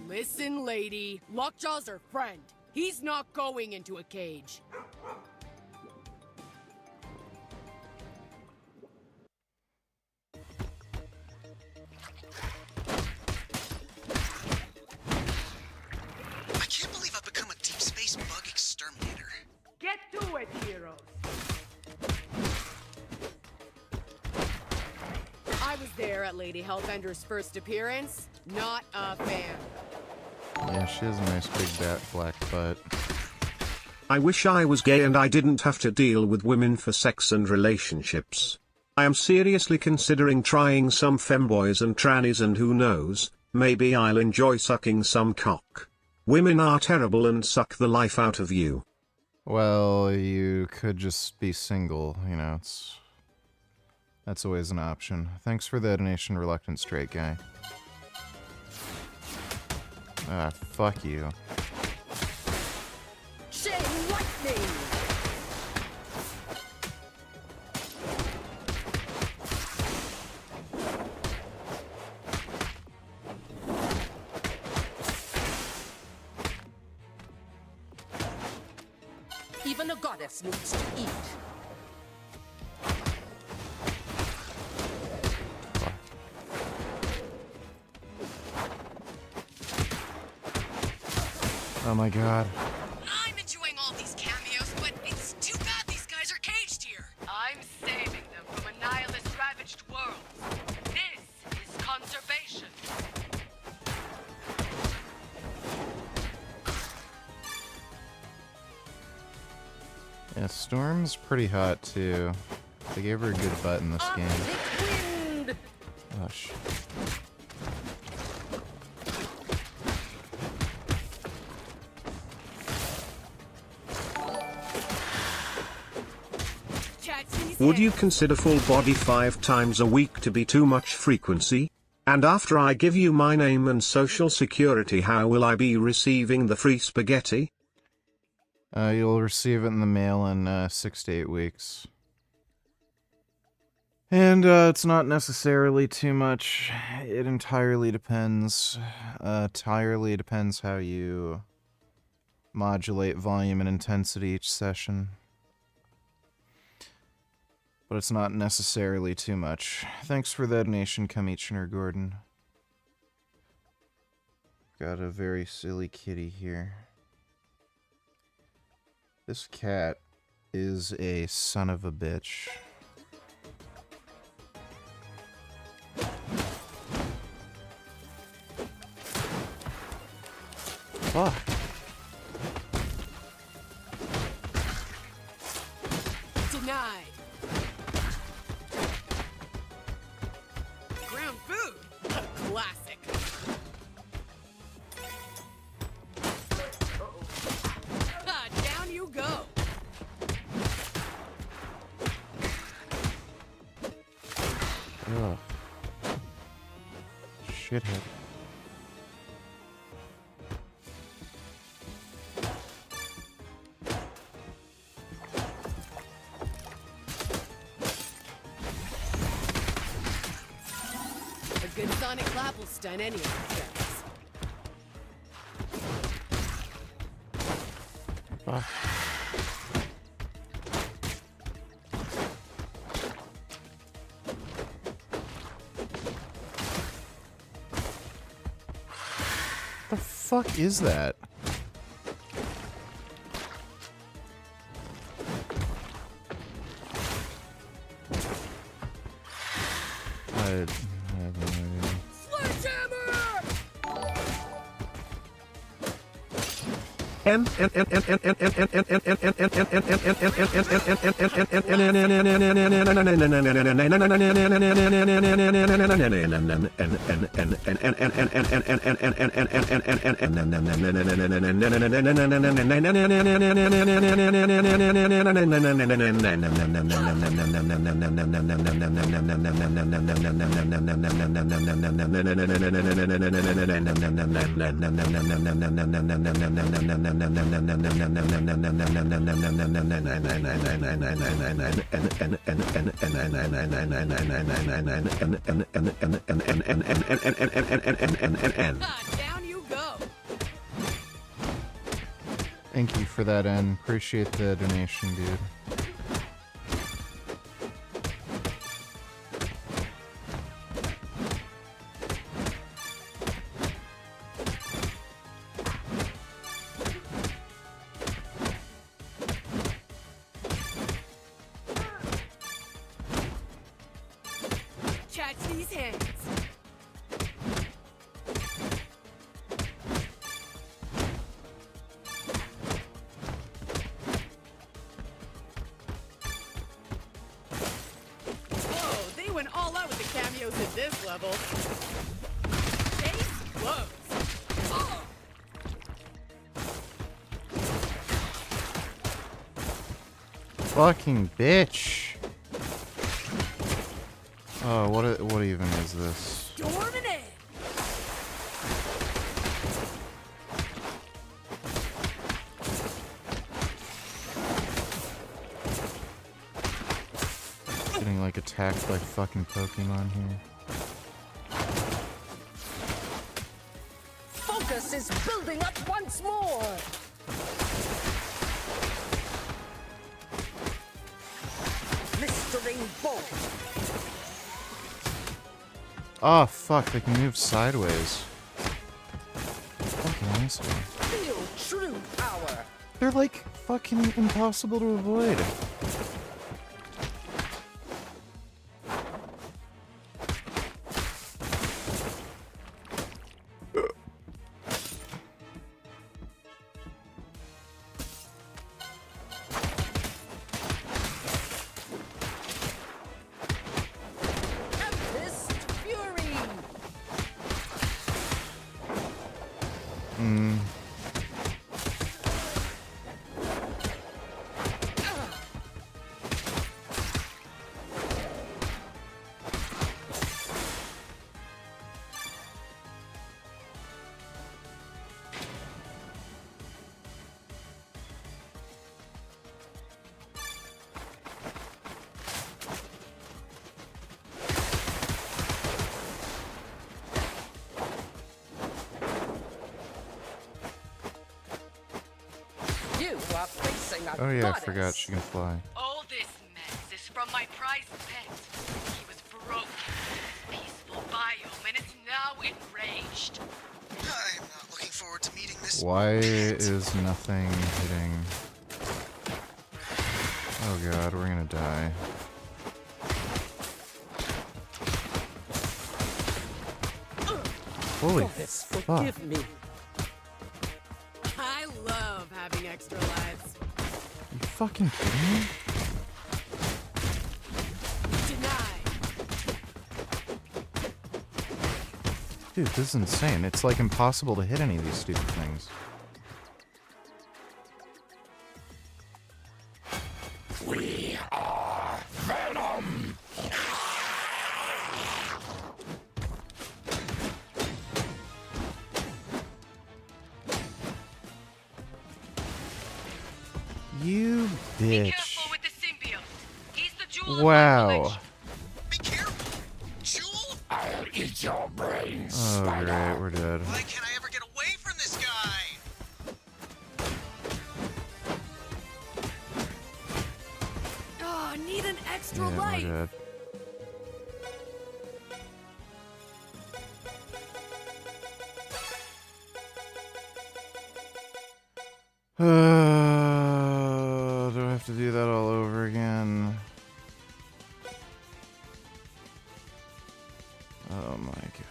Listen, lady. Lockjaw's our friend. He's not going into a cage. I can't believe I've become a deep space bug exterminator. Get to it, heroes. I was there at Lady Hellbender's first appearance. Not a fan. Yeah, she has a nice big black butt. I wish I was gay and I didn't have to deal with women for sex and relationships. I am seriously considering trying some femboys and trannies, and who knows, maybe I'll enjoy sucking some cock. Women are terrible and suck the life out of you. Well, you could just be single, you know, that's always an option. Thanks for the donation, Reluctant Straight Guy. Ah, fuck you. Chain lightning! a goddess needs to eat. Oh my god. I'm enjoying all these cameos, but it's too bad these guys are caged here. I'm saving them from a nihilist-ravaged world. This is conservation. Yeah, Storm's pretty hot too. They gave her a good butt in this game. Wind! Gosh. Would you consider full body 5 times a week to be too much frequency? And after I give you my name and social security, how will I be receiving the free spaghetti? You'll receive it in the mail in 6 to 8 weeks. And it's not necessarily too much. It entirely depends. Entirely depends how you modulate volume and intensity each session. But it's not necessarily too much. Thanks for the donation, Commissioner Gordon. Got a very silly kitty here. This cat is a son of a bitch. Fuck. Denied. Ground food, a classic. Down you go. Ugh. Shithead. A good sonic clap will stun any of the tracks. Fuck. The fuck is that? I have no idea. Down you go. Thank you for that, N. Appreciate the donation, dude. Catch these hands. Whoa, they went all out with the cameos at this level. Case closed. Oh! Fucking bitch. Oh, what even is this? Storming in. Getting like attacked by fucking Pokemon here. Focus is building up once more. blazing bolt. Oh fuck, they can move sideways. Fucking asshole. Feel true power. They're like fucking impossible to avoid. Tempest Fury. You are facing a Oh yeah, I goddess. forgot she can fly. All this mess is from my prized pet. He was broken in this peaceful biome, and it's now enraged. I'm not looking forward to meeting this. Why is nothing hitting? Oh god, we're gonna die. Holy Goddess, fuck. forgive me. I love having extra lives. You fucking kidding me? Denied. Dude, this is insane. It's like impossible to hit any of these stupid things. We are Venom. You bitch. Careful with the symbiote. He's the jewel of my Wow. collection. Be careful. Jewel? I'll eat your brains. Oh great, we're dead. Why can't I ever get away from this guy? Oh, I need an extra Yeah, life. we're dead. Do I have to do that all over again? Oh my god.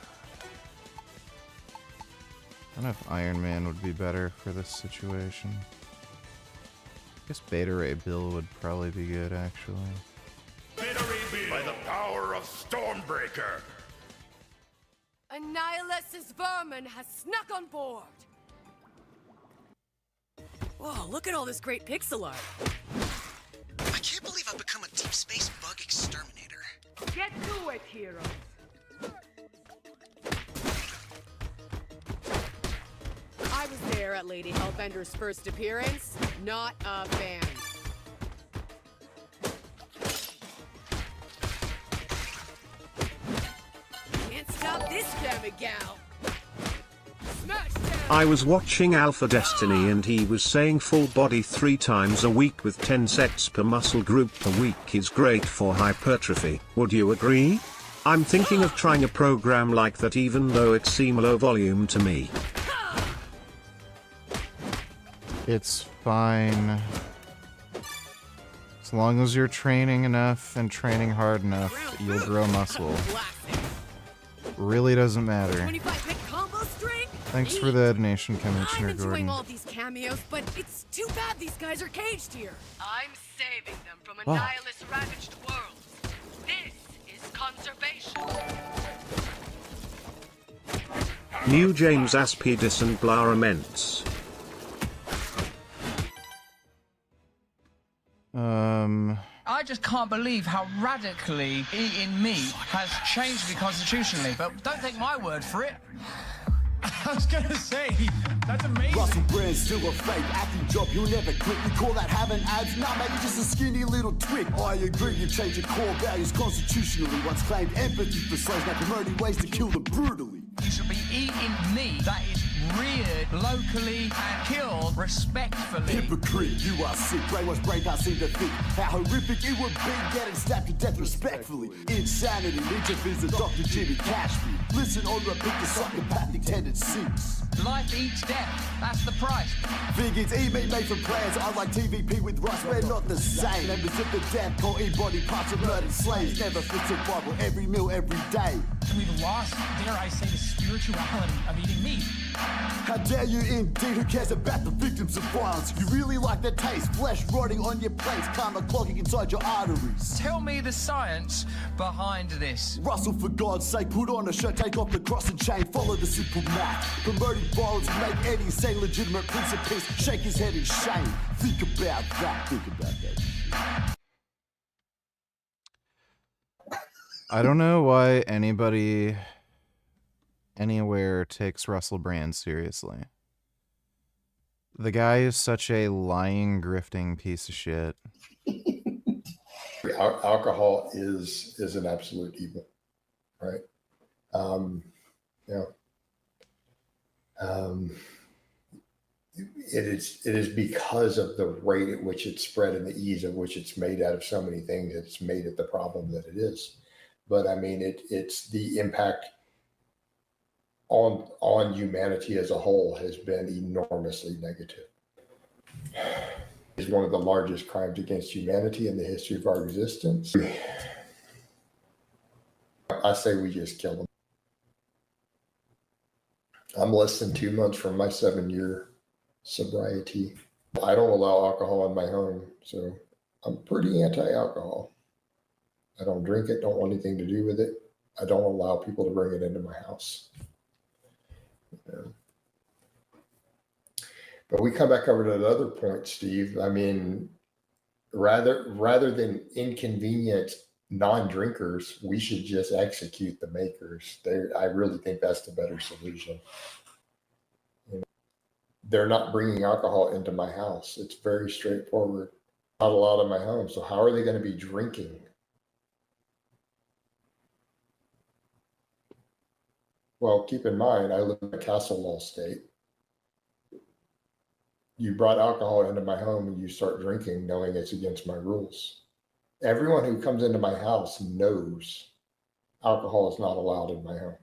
I don't know if Iron Man would be better for this situation. I guess Beta Ray Bill would probably be good, actually. By the power of Stormbreaker. Annihilus' vermin has snuck on board. Whoa, look at all this great pixel art. I can't believe I've become a deep space bug exterminator. Get to it, heroes. I was there at Lady Hellbender's first appearance. Not a fan. Can't stop this gamma gal. Smash down. I was watching Alpha Destiny and he was saying full body 3 times a week with 10 sets per muscle group per week is great for hypertrophy. Would you agree? I'm thinking of trying a program like that even though it seems low volume to me. It's fine. As long as you're training enough and training hard enough, you'll grow muscle. Really doesn't matter. 25-hit combo string? Thanks for the donation, Commissioner I'm enjoying Gordon. all these cameos, but it's too bad these guys are caged here. I'm saving them from a Wow. nihilist ravaged world. This is conservation. New James Aspidis and Blaramente. I just can't believe how radically eating meat has changed me constitutionally, but don't take my word for it. I was gonna say, that's amazing. Russell Brand's still a fake acting job you'll never quit. We call that having ads, nah, maybe just a skinny little twig. I agree, you've changed your core values constitutionally. Once claimed empathy for slaves, now promoting ways to kill them brutally. You should be eating meat that is reared locally and killed respectfully. Hypocrite, you are sick. Brainwash brain can't seem to think how horrific it would be getting stabbed to death respectfully. Insanity, ninja visit Dr. Jimmy Cashby. Listen on repeat the psychopathic tendencies. Life eats death. That's the price. Figures made from plans. I like TVP with Russ. We're not the same. Members of the death call body parts of murdered slaves. Never fit survival. Every meal, every day. We've lost, dare I say, the spirituality of eating meat. How dare you indeed? Who cares about the victims of violence? You really like the taste. Flesh rotting on your plates. Karma clogging inside your arteries. Tell me the science behind this. Russell, for God's sake, put on a shirt, take off the cross and chain, follow the simple math. Promoting violence, make any say legitimate prince of peace. Shake his head in shame. Think about that. Think about that. I don't know why anybody anywhere takes Russell Brand seriously. The guy is such a lying, grifting piece of shit. Alcohol is an absolute evil, right? It is because of the rate at which it's spread and the ease of which it's made out of so many things that it's made it the problem that it is. But I mean, it's the impact on humanity as a whole has been enormously negative. It's one of the largest crimes against humanity in the history of our existence. I say we just kill them. I'm less than 2 months from my 7-year sobriety. I don't allow alcohol in my home, so I'm pretty anti-alcohol. I don't drink it, don't want anything to do with it. I don't allow people to bring it into my house. But we come back over to the other point, Steve. I mean, rather than inconvenient non-drinkers, we should just execute the makers. I really think that's the better solution. They're not bringing alcohol into my house. It's very straightforward. Not allowed in my home. So how are they going to be drinking? Well, keep in mind, I live in a castle law state. You brought alcohol into my home and you start drinking knowing it's against my rules. Everyone who comes into my house knows alcohol is not allowed in my home.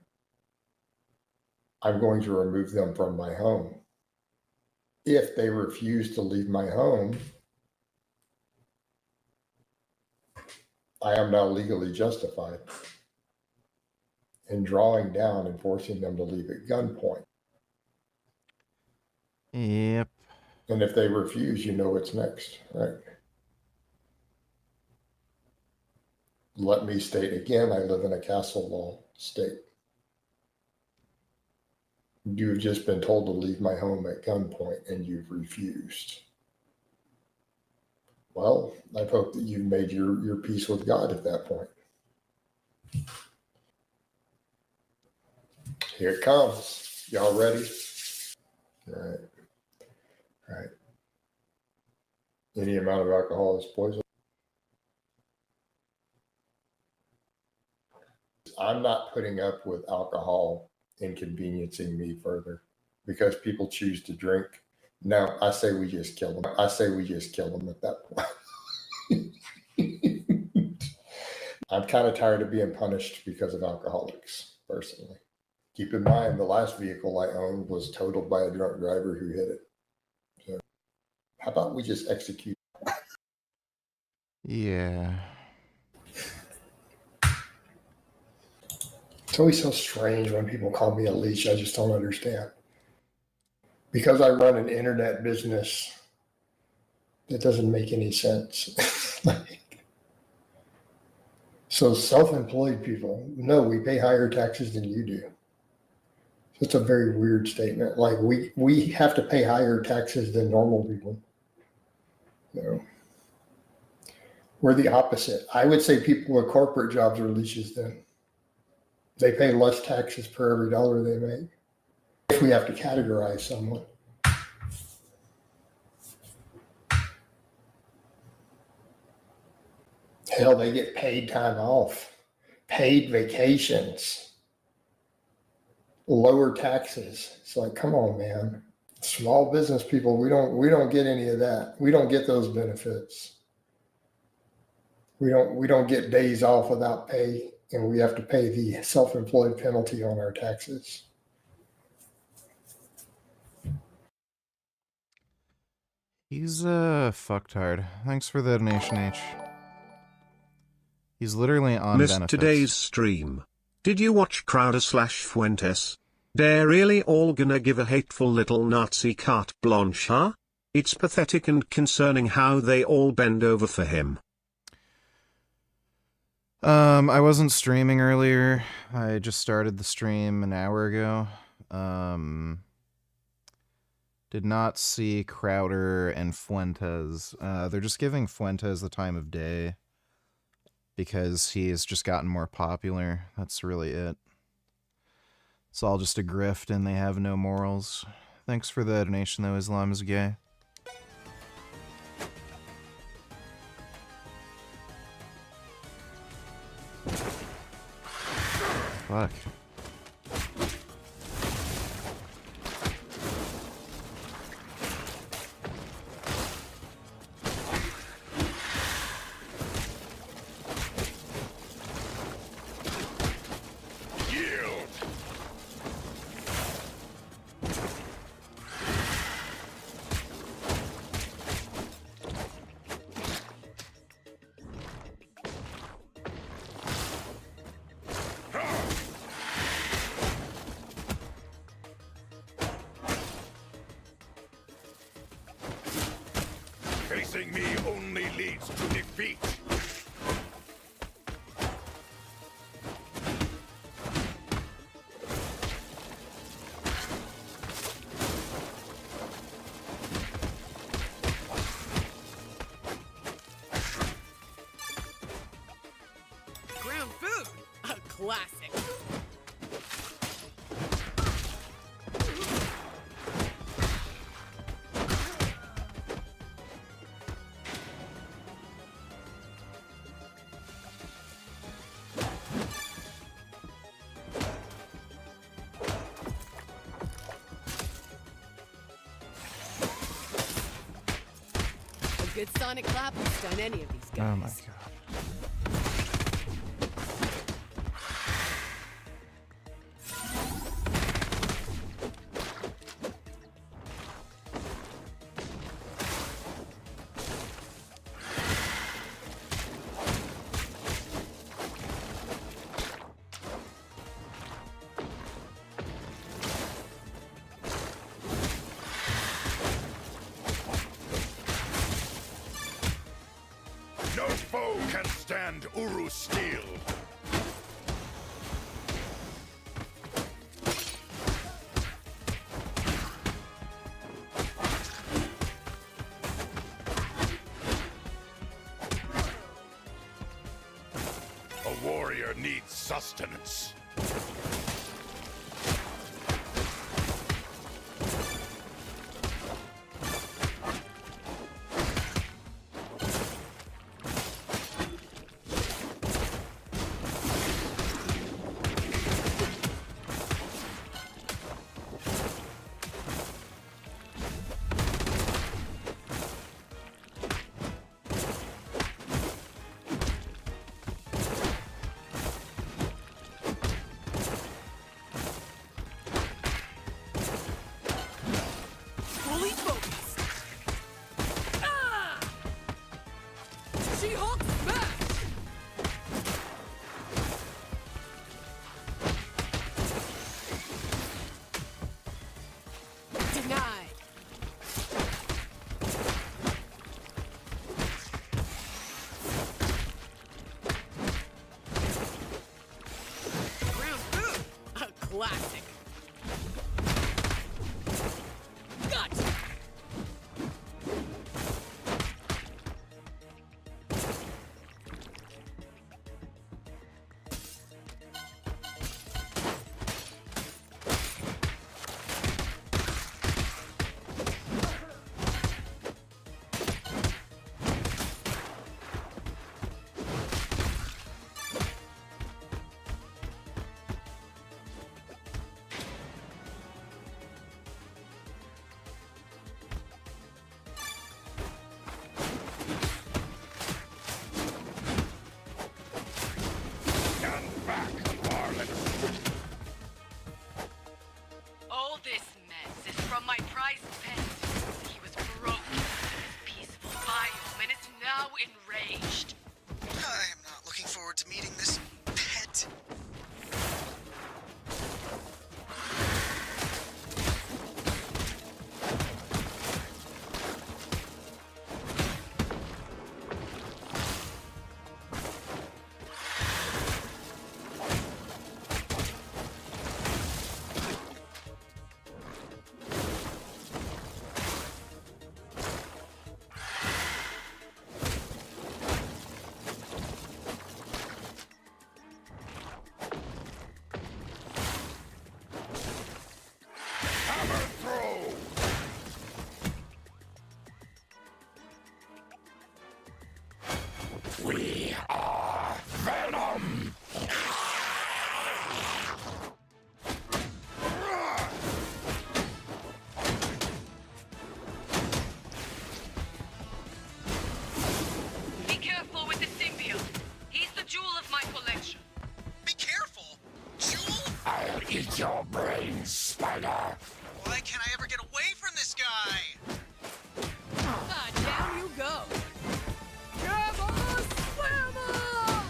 I'm going to remove them from my home. If they refuse to leave my home, I am now legally justified in drawing down and forcing them to leave at gunpoint. Yep. And if they refuse, you know what's next, right? Let me state again, I live in a castle law state. You've just been told to leave my home at gunpoint and you've refused. Well, I hope that you've made your peace with God at that point. Here it comes. Y'all ready? All right. All right. Any amount of alcohol is poison. I'm not putting up with alcohol inconveniencing me further because people choose to drink. No, I say we just kill them. I say we just kill them at that point. I'm kind of tired of being punished because of alcoholics, personally. Keep in mind, the last vehicle I owned was totaled by a drunk driver who hit it. So how about we just execute? Yeah. It's always so strange when people call me a leash. I just don't understand. Because I run an internet business, that doesn't make any sense. So self-employed people, no, we pay higher taxes than you do. It's a very weird statement. Like we have to pay higher taxes than normal people. No. We're the opposite. I would say people with corporate jobs are leeches then. They pay less taxes per every dollar they make. If we have to categorize someone. Hell, they get paid time off, paid vacations. lower taxes. It's like, come on, man. Small business people, we don't get any of that. We don't get those benefits. We don't get days off without pay, and we have to pay the self-employed penalty on our taxes. He's fucktard. Thanks for the donation, H. He's literally on Missed benefits. today's stream. Did you watch Crowder/Fuentes? They're really all gonna give a hateful little Nazi carte blanche, huh? It's pathetic and concerning how they all bend over for him. I wasn't streaming earlier. I just started the stream an hour ago. Did not see Crowder and Fuentes. They're just giving Fuentes the time of day because he's just gotten more popular. That's really it. It's all just a grift and they have no morals. Thanks for the donation though, Islam is gay. Fuck. Facing me only leads to defeat. Ground food, a classic. A good sonic clap will stun any of these guys. Oh my god. No foe can stand Uru's steel. A warrior needs sustenance. Fully focused. Ah! She-Hulk smash! Denied. Ground food, a classic. Gotcha. unleashed. I am not looking forward to meeting this pet. We are Venom! Be careful with the symbiote. He's the jewel of my collection. Be careful! Jewel? I'll eat your brains, Spider! Why can't I ever get away from this guy? Ah, down you go. Gamma Slammer!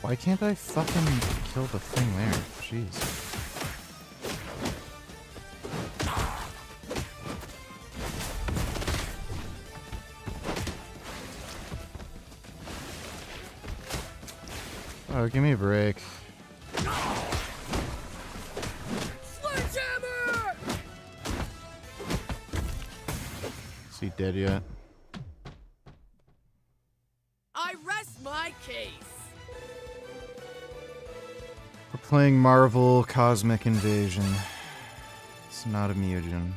Why can't I fucking kill the thing there? Jeez. Oh, give me a break. Sledgehammer! Is he dead yet? I rest my case. We're playing Marvel Cosmic Invasion. It's not a mutagen.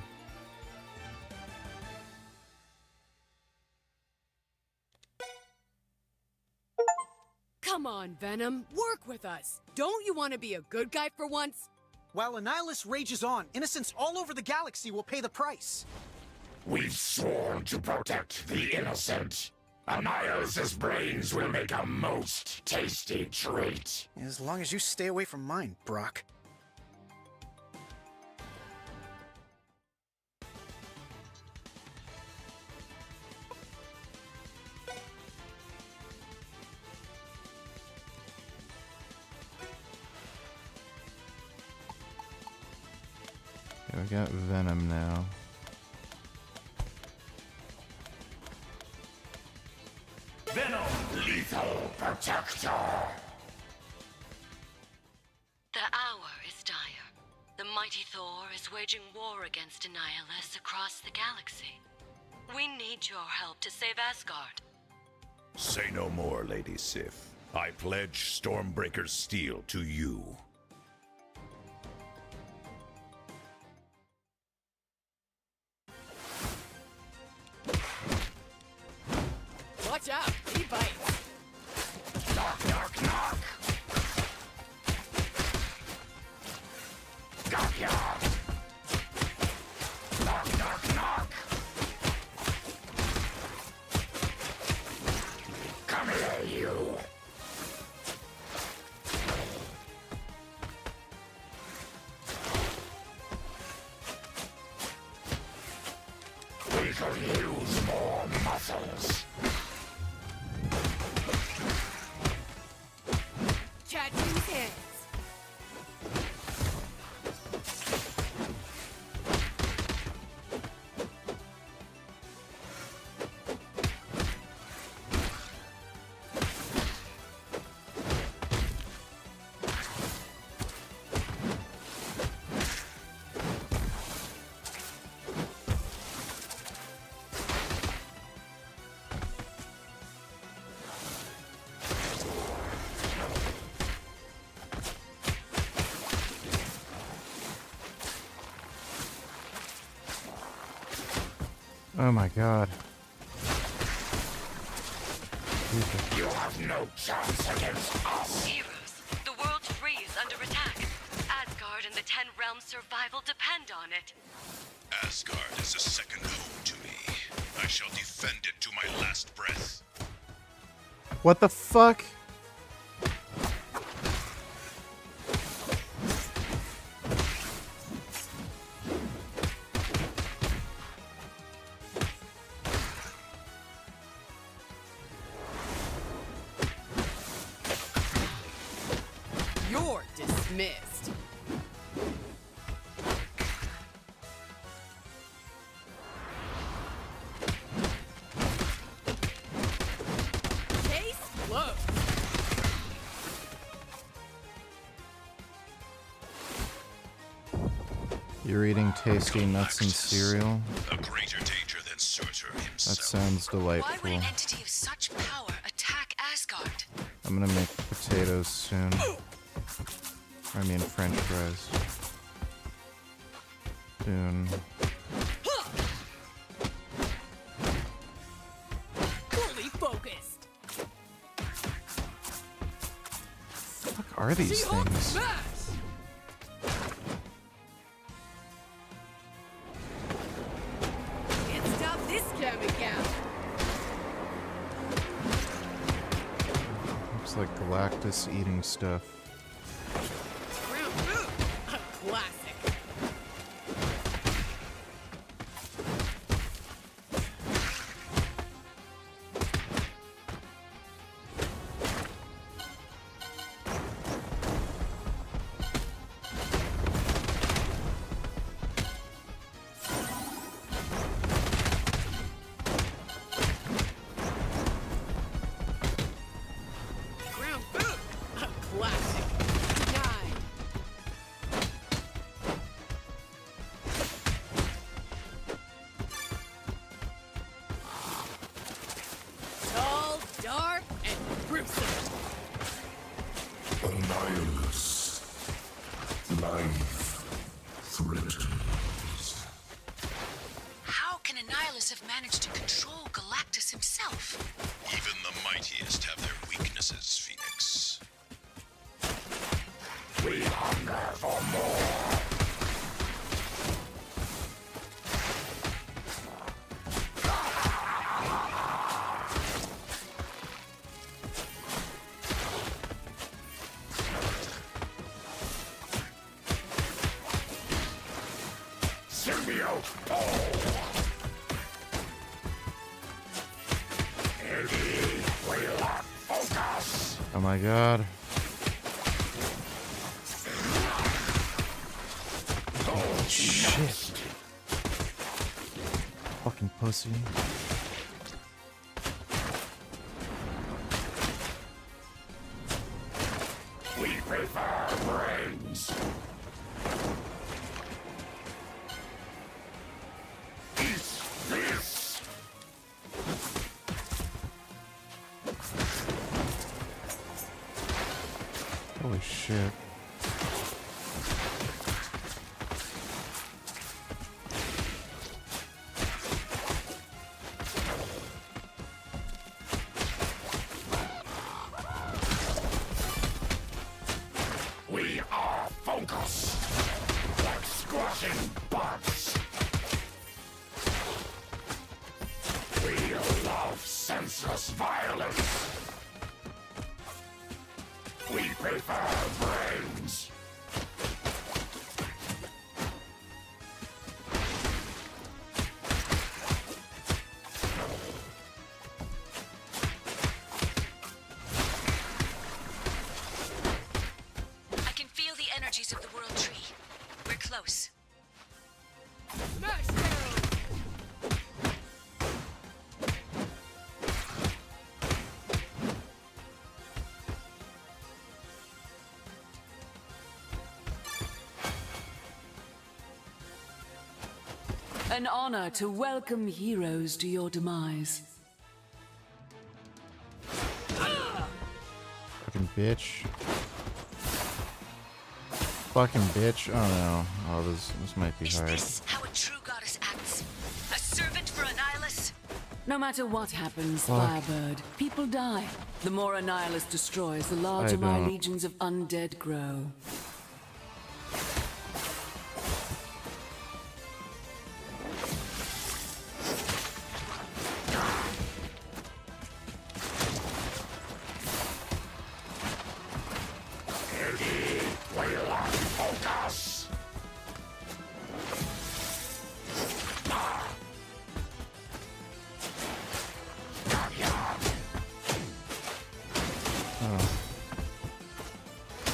Come on, Venom. Work with us. Don't you want to be a good guy for once? While Annihilus rages on, innocents all over the galaxy will pay the price. We've sworn to protect the innocent. Annihilus's brains will make a most tasty treat. As long as you stay away from mine, Brock. Okay, we got Venom now. Venom, lethal protector. The hour is dire. The mighty Thor is waging war against Annihilus across the galaxy. We need your help to save Asgard. Say no more, Lady Sif. I pledge Stormbreaker's steel to you. Watch out. He bites. Knock, knock, knock. Got ya. Knock, knock, knock. Come here, you. We could use more muscles. Oh my god. You have no chance against us. Heroes, the world free is under attack. Asgard and the 10 realms' survival depend on it. Asgard is a second home to me. I shall defend it to my last breath. What the fuck? You're dismissed. Case closed. You're eating tasty nuts and cereal? A greater danger than Surtur himself. That sounds delightful. Why would an entity of such power attack Asgard? I'm gonna make potatoes soon. I mean French fries. Soon. Fully focused. What are these She-Hulk things? smash! Can't stop this coming out. Looks like Galactus eating stuff. Ground food. A classic. Ground food. A classic. Nine. Tall, dark, and gruesome. Annihilus. Life threatens. How can Annihilus have managed to control Galactus himself? Even the mightiest have their weaknesses, Phoenix. We hunger for more. Symbiote pull. Heavy will lock focus. Oh my god. Shit. Fucking pussy. We prefer brains. Eat this. Holy shit. We are focus. Like squashing bugs. We love senseless violence. We prefer brains. I can feel the energies of the World Tree. We're close. Smash down. An honor to welcome heroes to your demise. Fucking bitch. Fucking bitch. Oh no. Oh, this might be Is hard. this how a true goddess acts? A servant for Annihilus? No matter what happens, Fuck. Firebird, people die. The more a nihilist destroys, the larger my don't. legions of undead grow.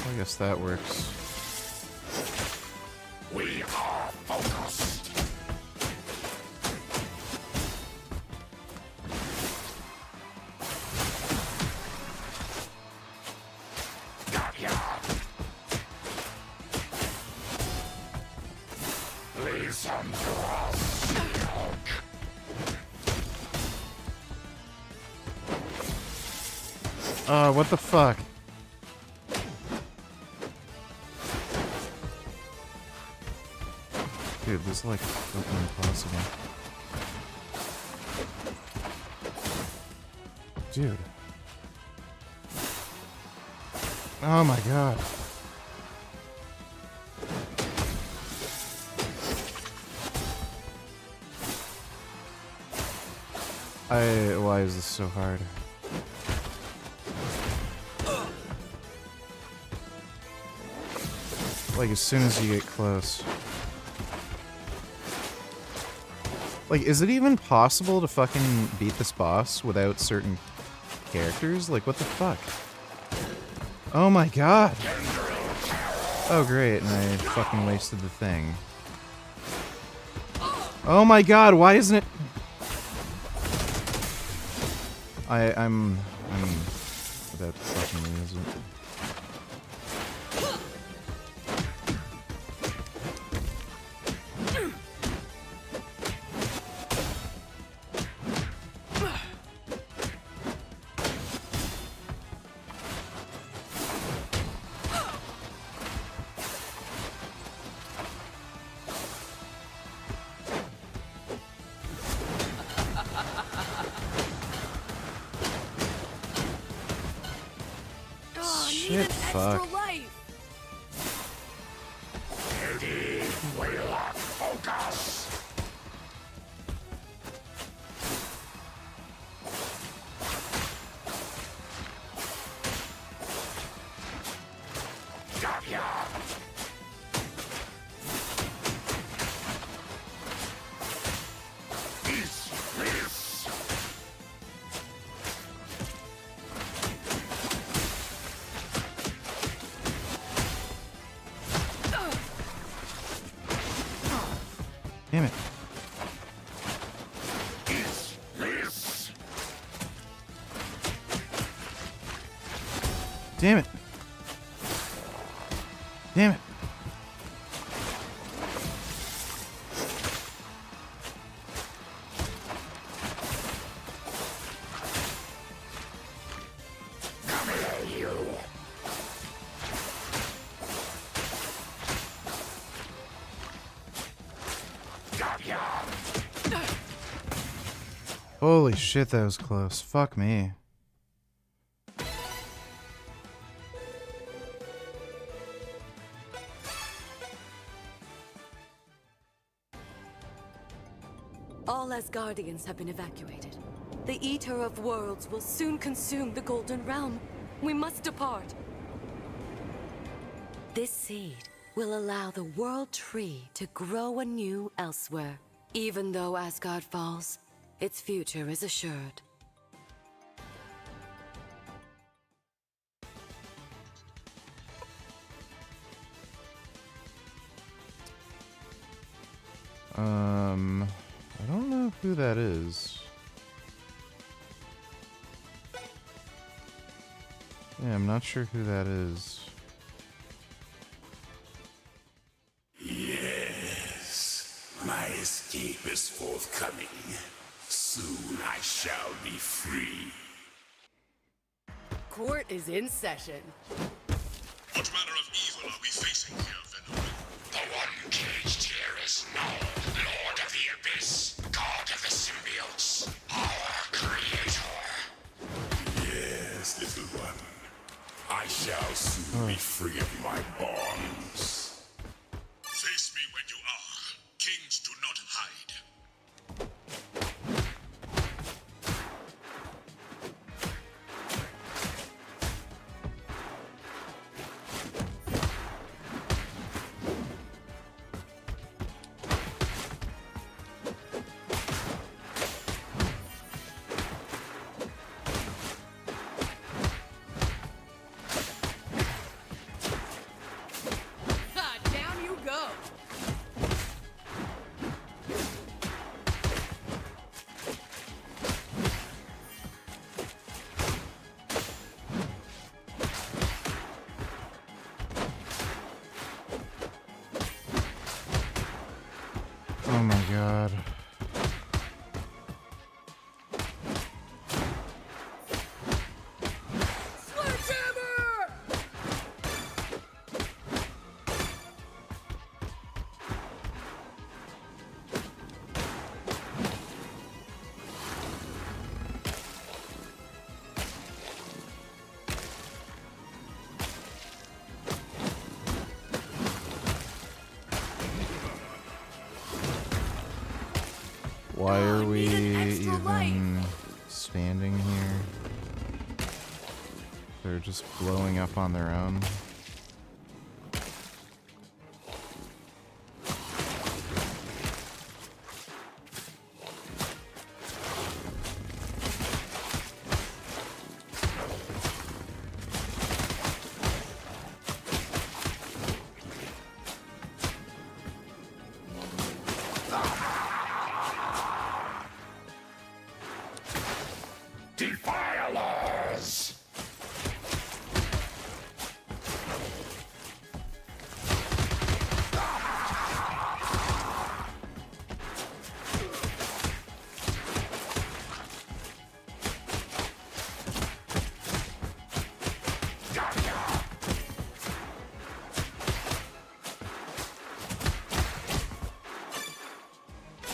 I guess that works. We are focused. Got ya. Listen to us, She-Hulk. What the fuck? Dude, this is like fucking impossible. Dude. Oh my god. Why is this so hard? Like, as soon as you get close. Like, is it even possible to fucking beat this boss without certain characters? Like, what the fuck? Oh my god! Oh great, and I fucking wasted the thing. Oh my god, why isn't it... I'm about to fucking lose it. Shit, fuck. Eddie, we lock focus. Got ya. This. Damn it. Damn it. Damn it. Come here, you. Got ya. Holy shit, that was close. Fuck me. All Asgardians have been evacuated. The Eater of Worlds will soon consume the Golden Realm. We must depart. This seed will allow the World Tree to grow anew elsewhere. Even though Asgard falls, its future is assured. I don't know who that is. Yeah, I'm not sure who that is. Yes, my escape is forthcoming. Soon I shall be free. Court is in session. What manner of evil are we facing here, Venom? The one caged here is known, Lord of the Abyss, God of the Symbiotes. Our Relax, little one. I shall soon be free of my bonds. Face me when you are. Kings do not hide. Ha, down you go. Oh my god. Sledgehammer! Why are we even standing here? They're just blowing up on their own. Defilers!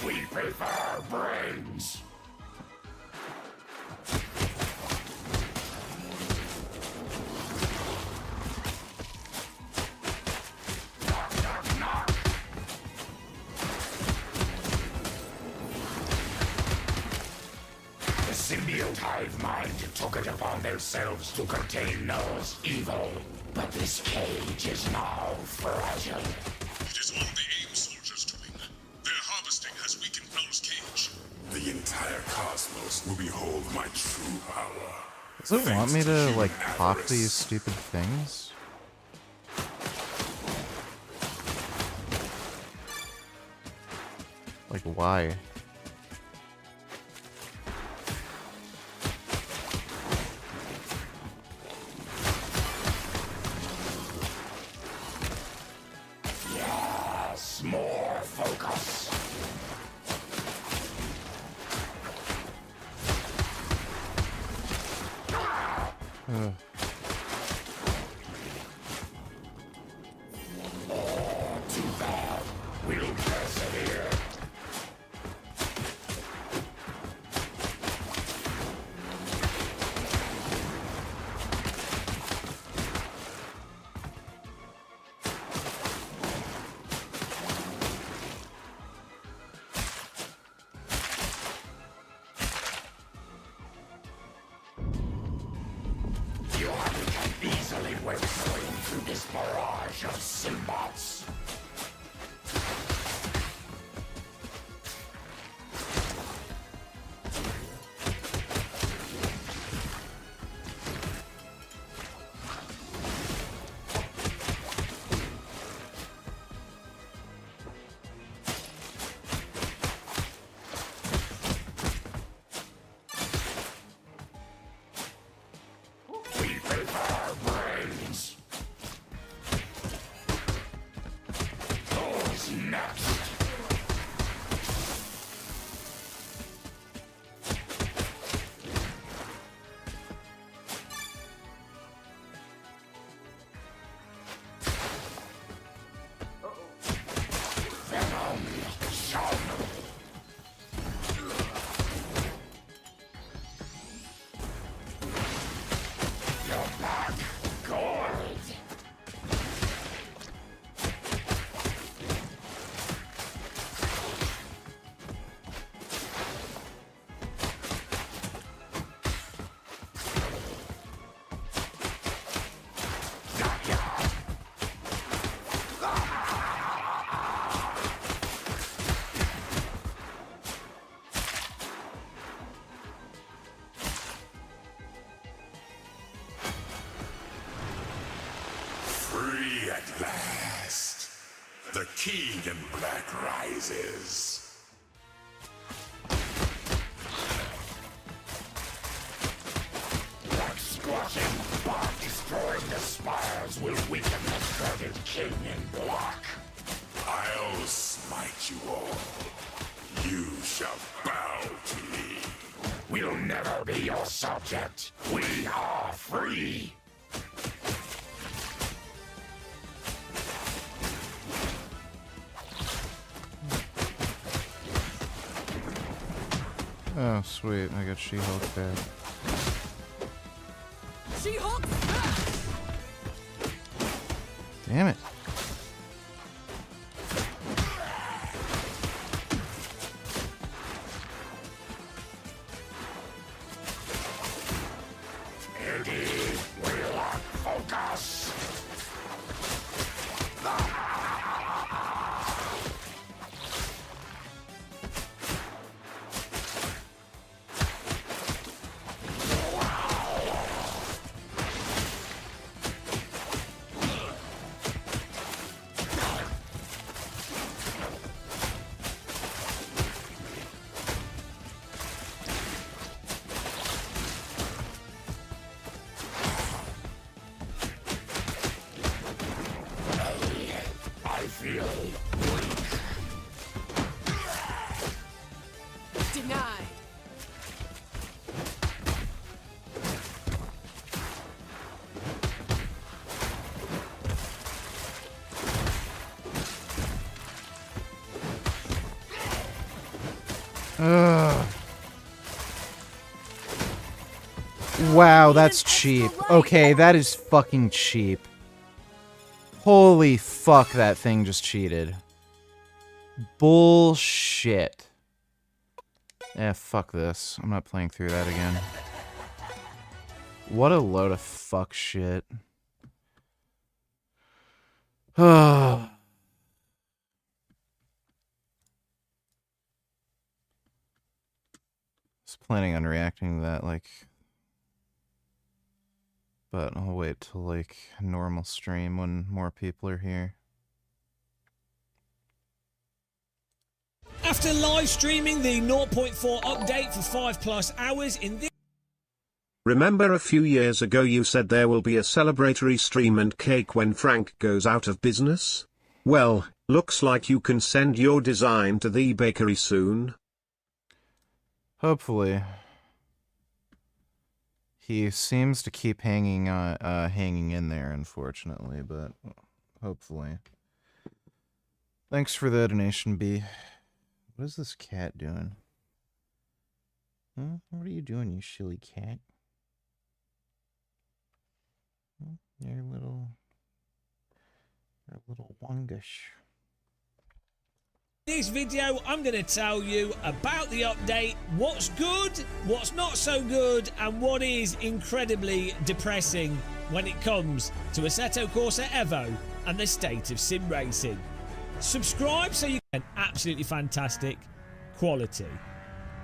We prefer brains. The symbiote hive mind took it upon themselves to contain Noah's evil. But this cage is now fragile. It is all the AIM soldiers doing. Their harvesting has weakened Null's cage. The entire cosmos will behold my true power. Does it want me to, like, pop these stupid things? Like, why? Yes, more focus. Ugh. Oh, too bad. We'll persevere. You can easily wade through this barrage of Simbots. We prefer brains. At last, the king in black rises. That squashing bark destroying the spires will weaken the dreaded king in black. I'll smite you all. You shall bow to me. We'll never be your subject. We are free. Oh, sweet. I got She-Hulk back. She-Hulk! Damn it. Eddie, we'll lock focus. I feel weak. Denied. Ugh. Wow, that's cheap. Okay, that is fucking cheap. Holy fuck, that thing just cheated. Bullshit. Eh, fuck this. I'm not playing through that again. What a load of fuck shit. I was planning on reacting to that, like... But I'll wait till, like, normal stream when more people are here. After live streaming the 0.4 update for 5+ hours in this... Remember a few years ago you said there will be a celebratory stream and cake when Frank goes out of business? Well, looks like you can send your design to the bakery soon. Hopefully. He seems to keep hanging in there, unfortunately, but hopefully. Thanks for the donation, B. What is this cat doing? Huh? What are you doing, you shilly cat? You're a little wongish. In this video, I'm going to tell you about the update, what's good, what's not so good, and what is incredibly depressing when it comes to Assetto Corsa Evo and the state of sim racing. Subscribe so you get absolutely fantastic quality.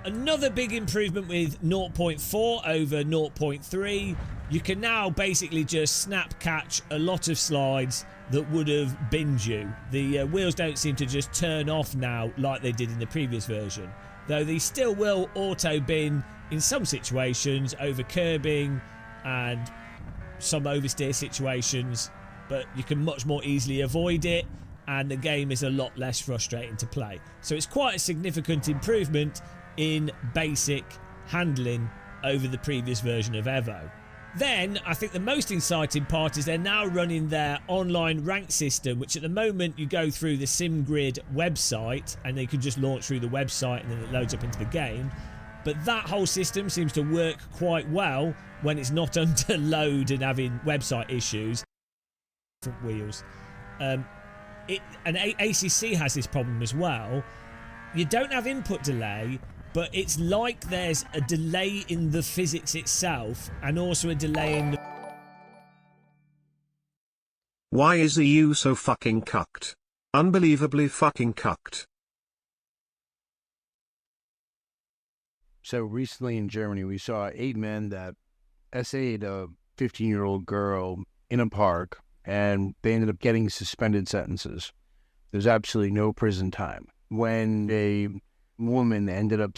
Another big improvement with 0.4 over 0.3, you can now basically just snap catch a lot of slides that would have binned you. The wheels don't seem to just turn off now like they did in the previous version, though they still will auto bin in some situations over curbing and some oversteer situations, but you can much more easily avoid it and the game is a lot less frustrating to play. So it's quite a significant improvement in basic handling over the previous version of Evo. Then, I think the most exciting part is they're now running their online rank system, which at the moment you go through the SimGrid website and they can just launch through the website and then it loads up into the game. But that whole system seems to work quite well when it's not under load and having website issues. Different wheels. ACC has this problem as well. You don't have input delay, but it's like there's a delay in the physics itself and also a delay in the... Why is EU so fucking cucked? Unbelievably fucking cucked. So recently in Germany, we saw 8 men that essayed a 15-year-old girl in a park, and they ended up getting suspended sentences. There's absolutely no prison time. When a woman ended up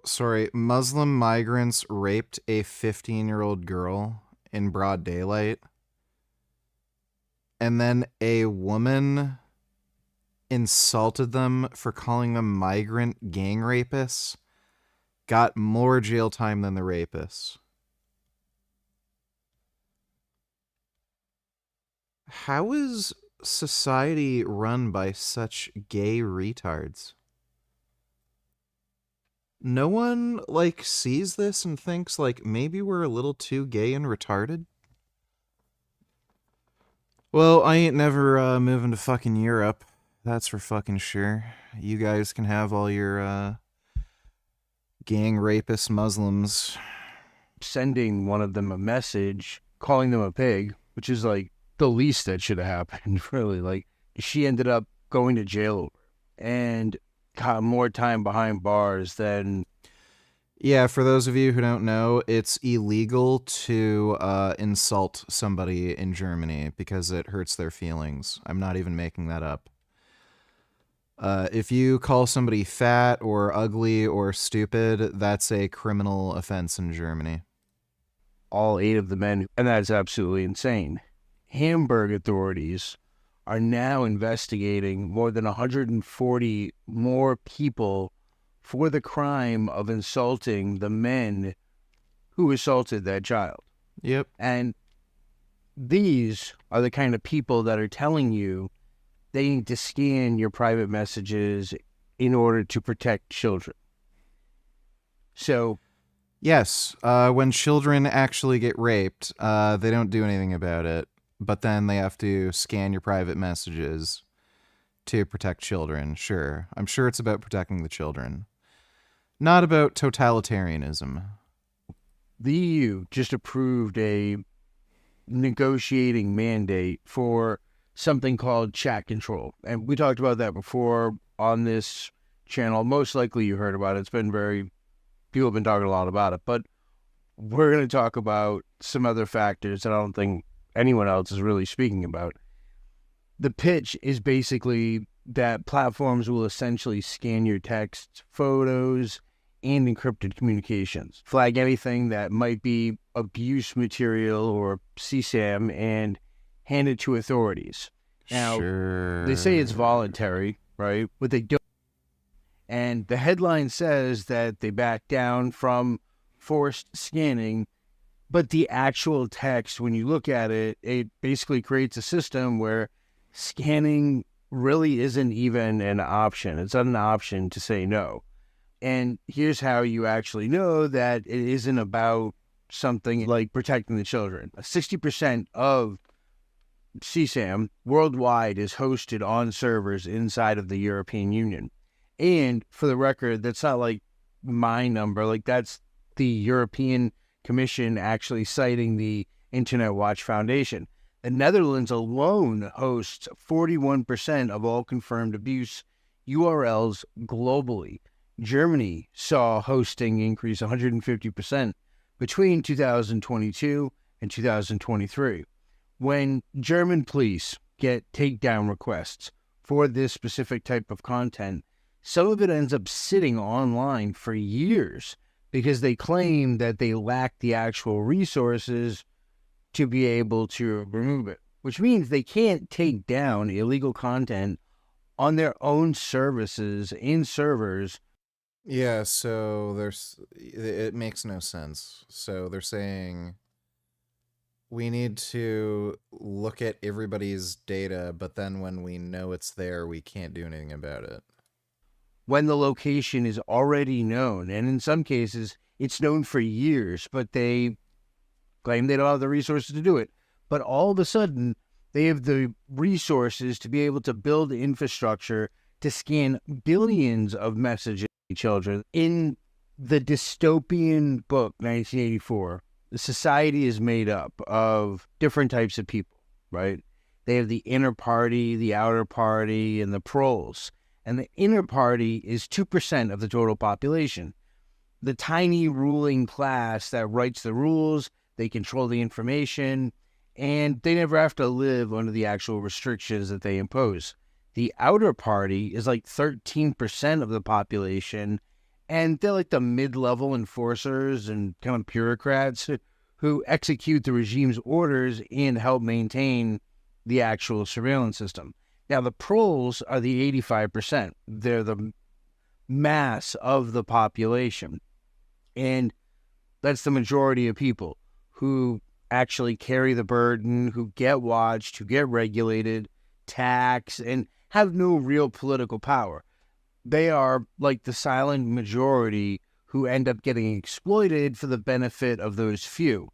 Sorry, Muslim migrants raped a 15-year-old girl in broad daylight. And then a woman insulted them for calling them migrant gang rapists. Got more jail time than the rapists. How is society run by such gay retards? No one, like, sees this and thinks, like, maybe we're a little too gay and retarded? Well, I ain't never moving to fucking Europe. That's for fucking sure. You guys can have all your gang rapist Muslims. sending one of them a message, calling them a pig, which is like the least that should have happened, really. Like, she ended up going to jail and got more time behind bars than... Yeah, for those of you who don't know, it's illegal to insult somebody in Germany because it hurts their feelings. I'm not even making that up. If you call somebody fat or ugly or stupid, that's a criminal offense in Germany. All 8 of the men, and that's absolutely insane. Hamburg authorities are now investigating more than 140 more people for the crime of insulting the men who assaulted that child. Yep. And these are the kind of people that are telling you they need to scan your private messages in order to protect children. So, yes, when children actually get raped, they don't do anything about it, but then they have to scan your private messages to protect children. Sure. I'm sure it's about protecting the children. Not about totalitarianism. The EU just approved a negotiating mandate for something called chat control. And we talked about that before on this channel. Most likely you heard about it. People have been talking a lot about it. But we're going to talk about some other factors that I don't think anyone else is really speaking about. The pitch is basically that platforms will essentially scan your texts, photos, and encrypted communications, flag anything that might be abuse material or CSAM, and hand it to authorities. Now, They say it's voluntary, right? But they don't. And the headline says that they back down from forced scanning, but the actual text, when you look at it, it basically creates a system where scanning really isn't even an option. It's not an option to say no. And here's how you actually know that it isn't about something like protecting the children. 60% of CSAM worldwide is hosted on servers inside of the European Union. And for the record, that's not like my number. Like, that's the European Commission actually citing the Internet Watch Foundation. The Netherlands alone hosts 41% of all confirmed abuse URLs globally. Germany saw hosting increase 150% between 2022 and 2023. When German police get takedown requests for this specific type of content, some of it ends up sitting online for years because they claim that they lack the actual resources to be able to remove it, which means they can't take down illegal content on their own services in servers. Yeah, so it makes no sense. So they're saying we need to look at everybody's data, but then when we know it's there, we can't do anything about it. When the location is already known, and in some cases, it's known for years, but they claim they don't have the resources to do it. But all of a sudden, they have the resources to be able to build infrastructure to scan billions of messages to children. In the dystopian book, 1984, the society is made up of different types of people, right? They have the inner party, the outer party, and the proles. and the inner party is 2% of the total population. The tiny ruling class that writes the rules, they control the information, and they never have to live under the actual restrictions that they impose. The outer party is like 13% of the population, and they're like the mid-level enforcers and kind of bureaucrats who execute the regime's orders and help maintain the actual surveillance system. Now, the proles are the 85%. They're the mass of the population. And that's the majority of people who actually carry the burden, who get watched, who get regulated, taxed, and have no real political power. They are like the silent majority who end up getting exploited for the benefit of those few.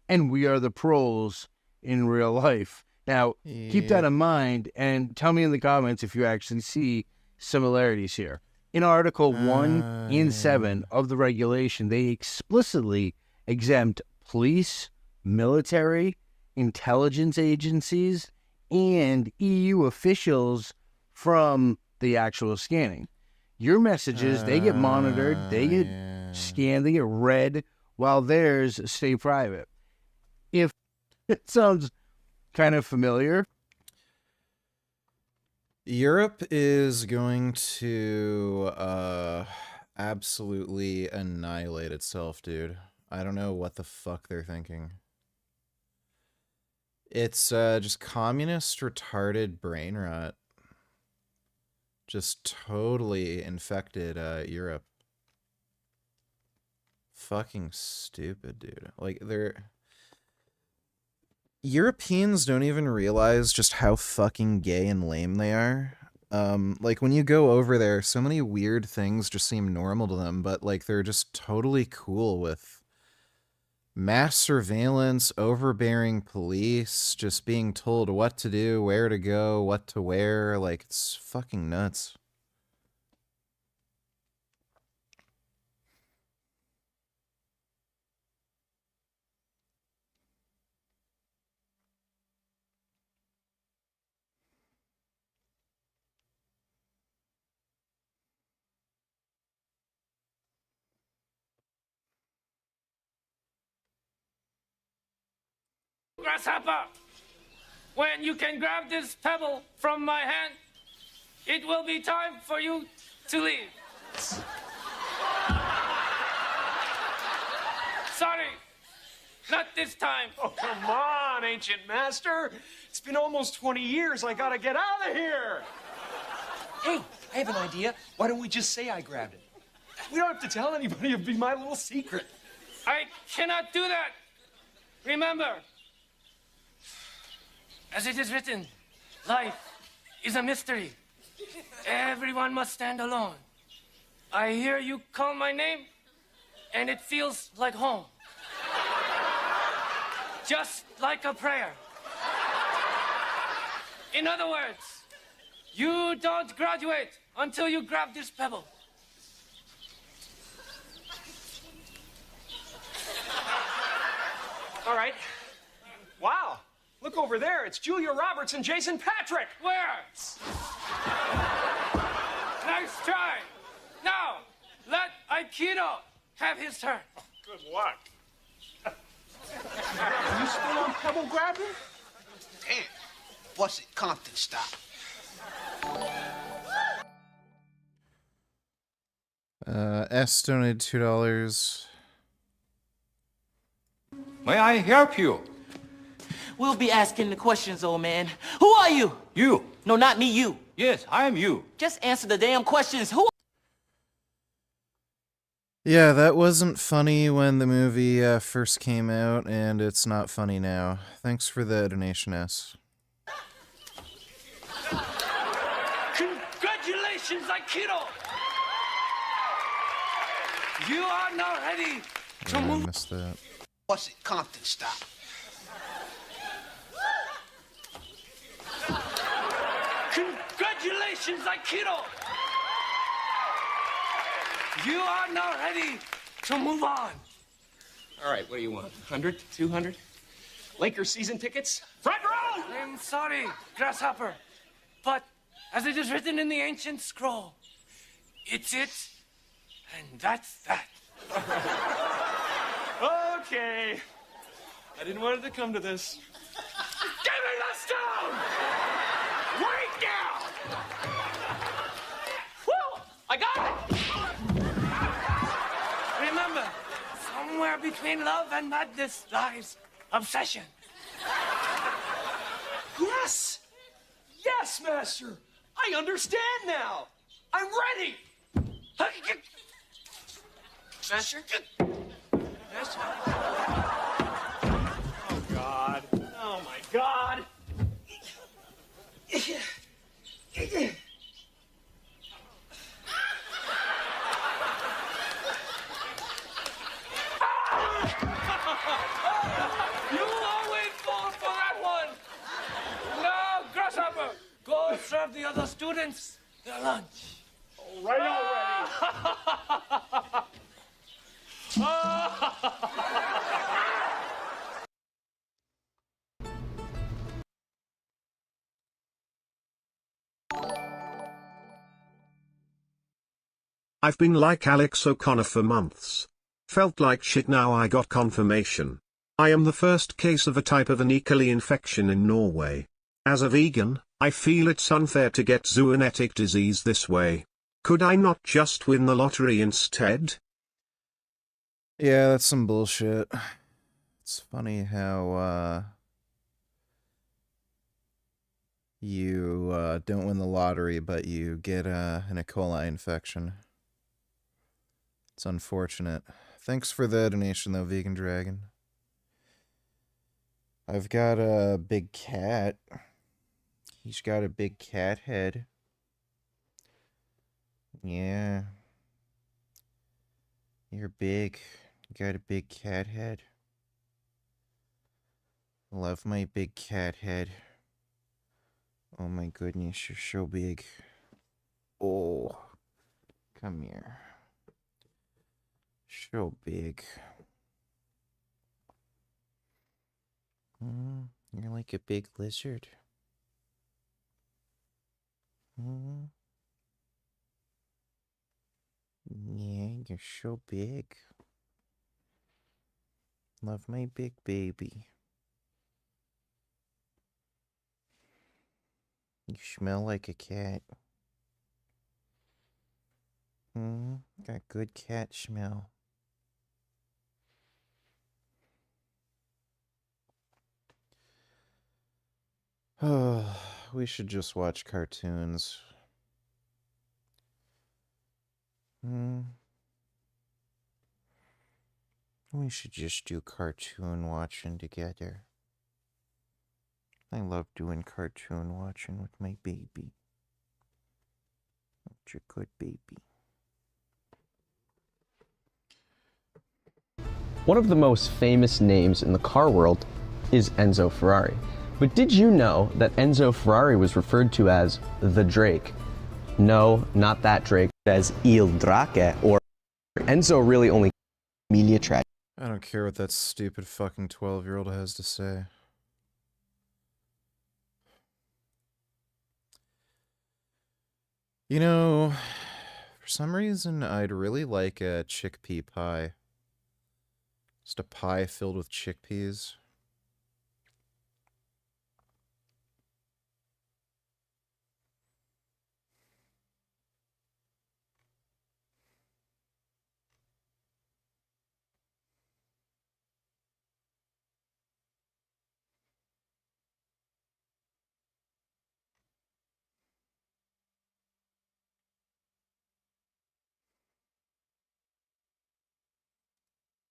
And we are the proles in real life. Now, keep that in mind and tell me in the comments if you actually see similarities here. In Article 1 and 7 of the regulation, they explicitly exempt police, military, intelligence agencies, and EU officials from the actual scanning. Your messages, they get monitored, they get scanned, they get read, while theirs stay private. If it sounds kind of familiar. Europe is going to absolutely annihilate itself, dude. I don't know what the fuck they're thinking. It's just communist retarded brain rot. Just totally infected Europe. Fucking stupid, dude. Like, Europeans don't even realize just how fucking gay and lame they are. Like, when you go over there, so many weird things just seem normal to them, but, like, they're just totally cool with mass surveillance, overbearing police, just being told what to do, where to go, what to wear. Like, it's fucking nuts. Grasshopper, when you can grab this pebble from my hand, it will be time for you to leave. Sorry, not this time. Oh, come on, ancient master. It's been almost 20 years. I gotta get out of here. Hey, I have an idea. Why don't we just say I grabbed it? We don't have to tell anybody. It'll be my little secret. I cannot do that. Remember, as it is written, life is a mystery. Everyone must stand alone. I hear you call my name, and it feels like home. Just like a prayer. In other words, you don't graduate until you grab this pebble. All right. Wow. Look over there. It's Julia Roberts and Jason Patrick. Where? Nice try. Now, let Aikido have his turn. Oh, good luck. Are you still on pebble grabbing? Damn. What's it, Compton style? S donated $2. May I help you? We'll be asking the questions, old man. Who are you? You. No, not me, you. Yes, I am you. Just answer the damn questions. Who? Yeah, that wasn't funny when the movie first came out, and it's not funny now. Thanks for the donation, S. Congratulations, Aikido! You are now ready to I move. missed that. What's it, Compton style? Congratulations, Aikido! You are now ready to move on. All right, what do you want? 100? 200? Lakers season tickets? Front row! I'm sorry, Grasshopper, but as it is written in the ancient scroll. It's it, and that's that. Okay. I didn't want it to come to this. Give me the stone! Right now! Woo! I got it! Remember, somewhere between love and madness lies obsession. Yes! Yes, Master! I understand now! I'm ready! Master? Master? Oh, God. Oh, my God. You always fall for that one! Now, Grasshopper, go serve the other students their lunch. All right already. I've been like Alex O'Connor for months. Felt like shit, now I got confirmation. I am the first case of a type of an E. coli infection in Norway. As a vegan, I feel it's unfair to get zoonotic disease this way. Could I not just win the lottery instead? Yeah, that's some bullshit. It's funny how, you, don't win the lottery, but you get, an E. coli infection. It's unfortunate. Thanks for the donation, though, Vegan Dragon. I've got a big cat. He's got a big cat head. Yeah. You're big. You got a big cat head. Love my big cat head. Oh my goodness, you're so big. Oh. Come here. So big. You're like a big lizard. Yeah, you're so big. Love my big baby. You smell like a cat. Got good cat smell. Oh, we should just watch cartoons. We should just do cartoon watching together. I love doing cartoon watching with my baby. Such a good baby. One of the most famous names in the car world is Enzo Ferrari. But did you know that Enzo Ferrari was referred to as the Drake? No, not that Drake, as Il Drake, or Enzo really only media track. I don't care what that stupid fucking 12-year-old has to say. You know, for some reason, I'd really like a chickpea pie. Just a pie filled with chickpeas.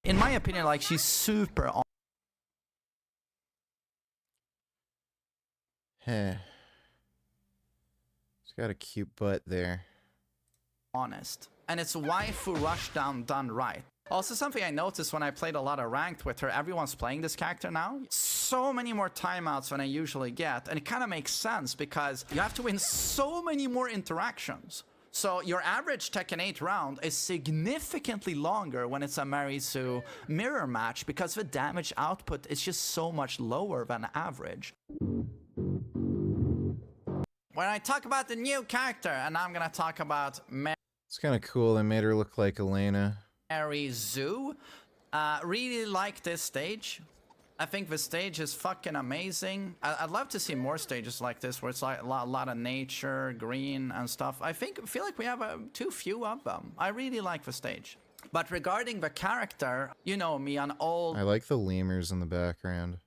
In my opinion, like, she's super on. Heh. She's got a cute butt there. Honest. And it's waifu rushdown done right. Also, something I noticed when I played a lot of ranked with her, everyone's playing this character now. So many more timeouts than I usually get. And it kind of makes sense because you have to win so many more interactions. So your average Tekken 8 round is significantly longer when it's a Marisu mirror match because the damage output is just so much lower than average. When I talk about the new character, and I'm gonna talk about It's kind of cool. They made her look like Elena. Mary Zoo. Really like this stage. I think the stage is fucking amazing. I'd love to see more stages like this where it's like a lot of nature, green and stuff. I feel like we have too few of them. I really like the stage. But regarding the character, you know me, an old... I like the lemurs in the background.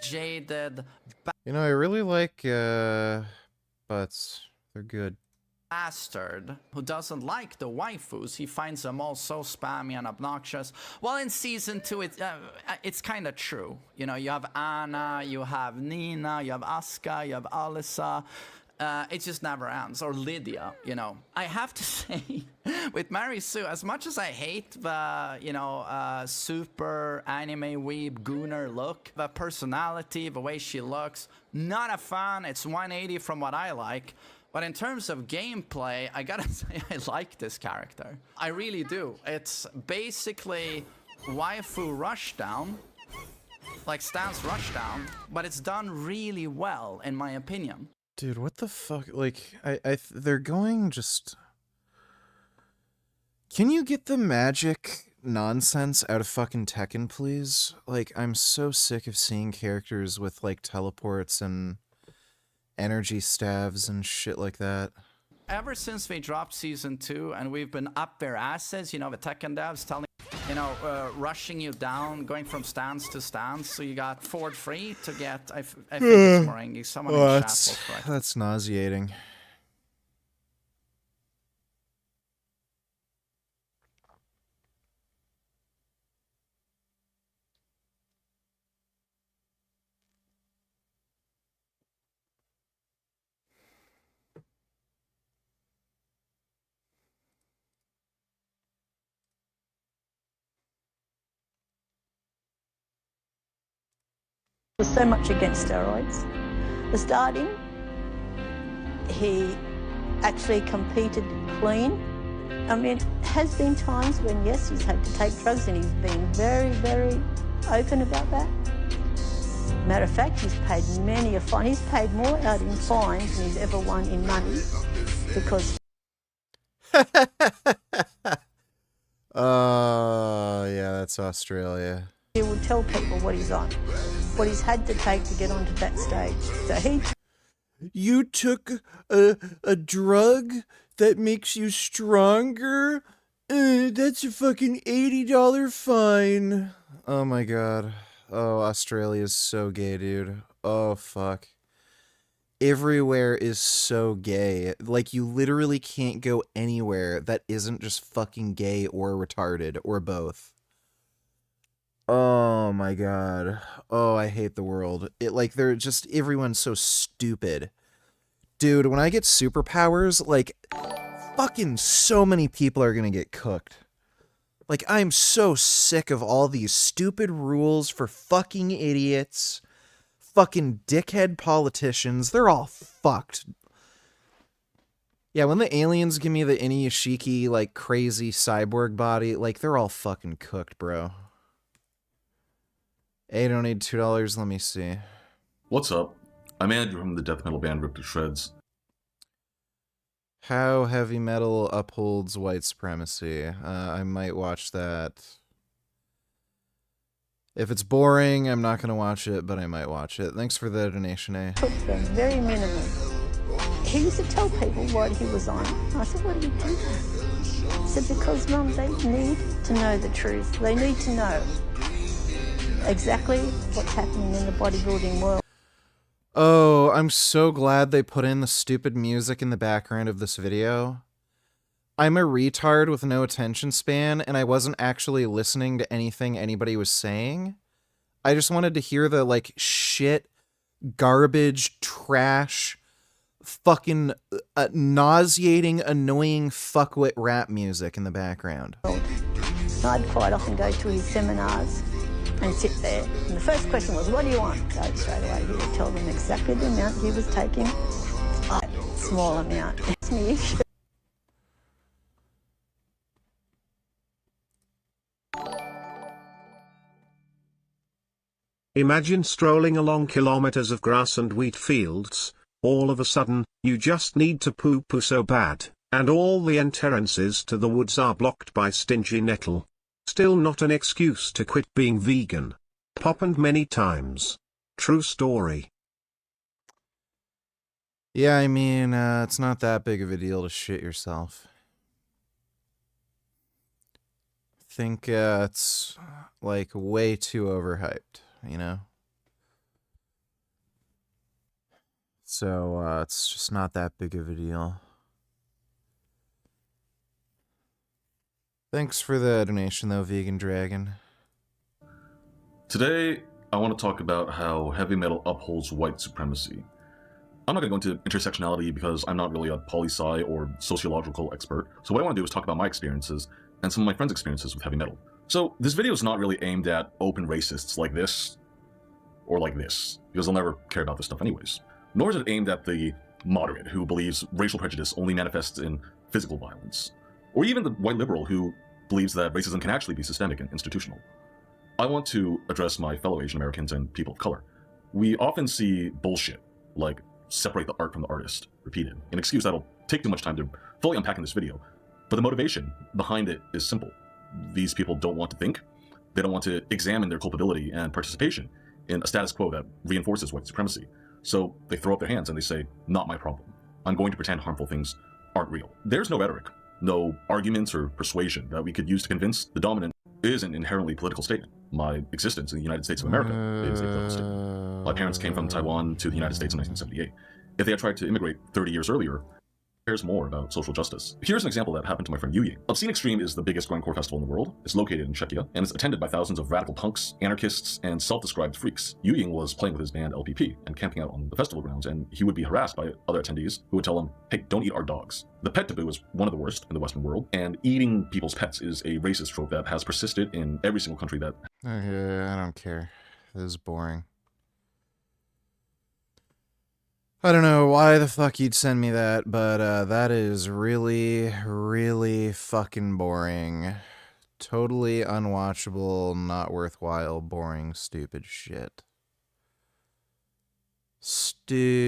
Jaded... You know, I really like butts. They're good. Bastard who doesn't like the waifus. He finds them all so spammy and obnoxious. Well, in season 2, it's kind of true. You know, you have Anna, you have Nina, you have Asuka, you have Alyssa. It just never ends. Or Lydia, you know. I have to say, with Mary Sue, as much as I hate the, you know, super anime weeb gooner look, the personality, the way she looks, not a fan. It's 180 from what I like. But in terms of gameplay, I gotta say I like this character. I really do. It's basically waifu rushdown, like Stan's rushdown, but it's done really well, in my opinion. Dude, what the fuck? Like, they're going just... Can you get the magic nonsense out of fucking Tekken, please? Like, I'm so sick of seeing characters with, like, teleports and energy staves and shit like that. Ever since they dropped season 2 and we've been up their asses, you know, the Tekken devs telling, you know, rushing you down, going from stands to stands, so you got forward free to get, I think it's Morengi, someone in chat will correct. That's nauseating. Was so much against steroids. The starting, he actually competed clean. I mean, has been times when, yes, he's had to take drugs and he's been very, very open about that. Matter of fact, he's paid many a fine. He's paid more out in fines than he's ever won in money because... Oh, yeah, that's Australia. He will tell people what he's on, what he's had to take to get onto that stage. So he... You took a drug that makes you stronger? That's a fucking $80 fine. Oh my god. Oh, Australia's so gay, dude. Oh, fuck. Everywhere is so gay. Like, you literally can't go anywhere that isn't just fucking gay or retarded, or both. Oh my god. Oh, I hate the world. They're just, everyone's so stupid. Dude, when I get superpowers, like, fucking so many people are gonna get cooked. Like, I'm so sick of all these stupid rules for fucking idiots. Fucking dickhead politicians. They're all fucked. Yeah, when the aliens give me the Inuyashiki, like, crazy cyborg body, like, they're all fucking cooked, bro. Hey, don't need $2. Let me see. What's up? I'm Andrew from the death metal band Ripped to Shreds. How heavy metal upholds white supremacy. I might watch that. If it's boring, I'm not going to watch it, but I might watch it. Thanks for the donation, eh? Took them very minimum. He used to tell people what he was on. I said, what do you do that? He said, because, Mum, they need to know the truth. They need to know exactly what's happening in the bodybuilding world. Oh, I'm so glad they put in the stupid music in the background of this video. I'm a retard with no attention span, and I wasn't actually listening to anything anybody was saying. I just wanted to hear the, like, shit, garbage, trash, fucking nauseating, annoying fuckwit rap music in the background. I'd quite often go to his seminars and sit there. And the first question was, what do you want? So straight away he would tell them exactly the amount he was taking. A small amount. It's me. Imagine strolling along kilometers of grass and wheat fields, All of a sudden, you just need to poo-poo so bad, and all the entrances to the woods are blocked by stingy nettle. Still not an excuse to quit being vegan. Poppened many times. True story. Yeah, I mean, it's not that big of a deal to shit yourself. I think it's, like, way too overhyped, you know? So, it's just not that big of a deal. Thanks for the donation, though, Vegan Dragon. Today, I want to talk about how heavy metal upholds white supremacy. I'm not going to go into intersectionality because I'm not really a poli-sci or sociological expert, so what I want to do is talk about my experiences and some of my friends' experiences with heavy metal. So this video is not really aimed at open racists like this, or like this, because they'll never care about this stuff anyways. Nor is it aimed at the moderate who believes racial prejudice only manifests in physical violence, or even the white liberal who believes that racism can actually be systemic and institutional. I want to address my fellow Asian Americans and people of color. We often see bullshit, like separate the art from the artist, repeated, an excuse that'll take too much time to fully unpack in this video, but the motivation behind it is simple. These people don't want to think, they don't want to examine their culpability and participation in a status quo that reinforces white supremacy. So they throw up their hands and they say, not my problem. I'm going to pretend harmful things aren't real. There's no rhetoric, no arguments or persuasion that we could use to convince the dominant is an inherently political statement. My existence in the United States of America is a political statement. My parents came from Taiwan to the United States in 1978. If they had tried to immigrate 30 years earlier, cares more about social justice. Here's an example that happened to my friend Yu Ying. Obscene Extreme is the biggest grindcore festival in the world. It's located in Czechia, and it's attended by thousands of radical punks, anarchists, and self-described freaks. Yu Ying was playing with his band LPP and camping out on the festival grounds, and he would be harassed by other attendees who would tell him, hey, don't eat our dogs. The pet taboo is one of the worst in the Western world, and eating people's pets is a racist trope that has persisted in every single country that... Okay, I don't care. This is boring. I don't know why the fuck you'd send me that, but that is really, really fucking boring. Totally unwatchable, not worthwhile, boring, stupid shit. Stupid.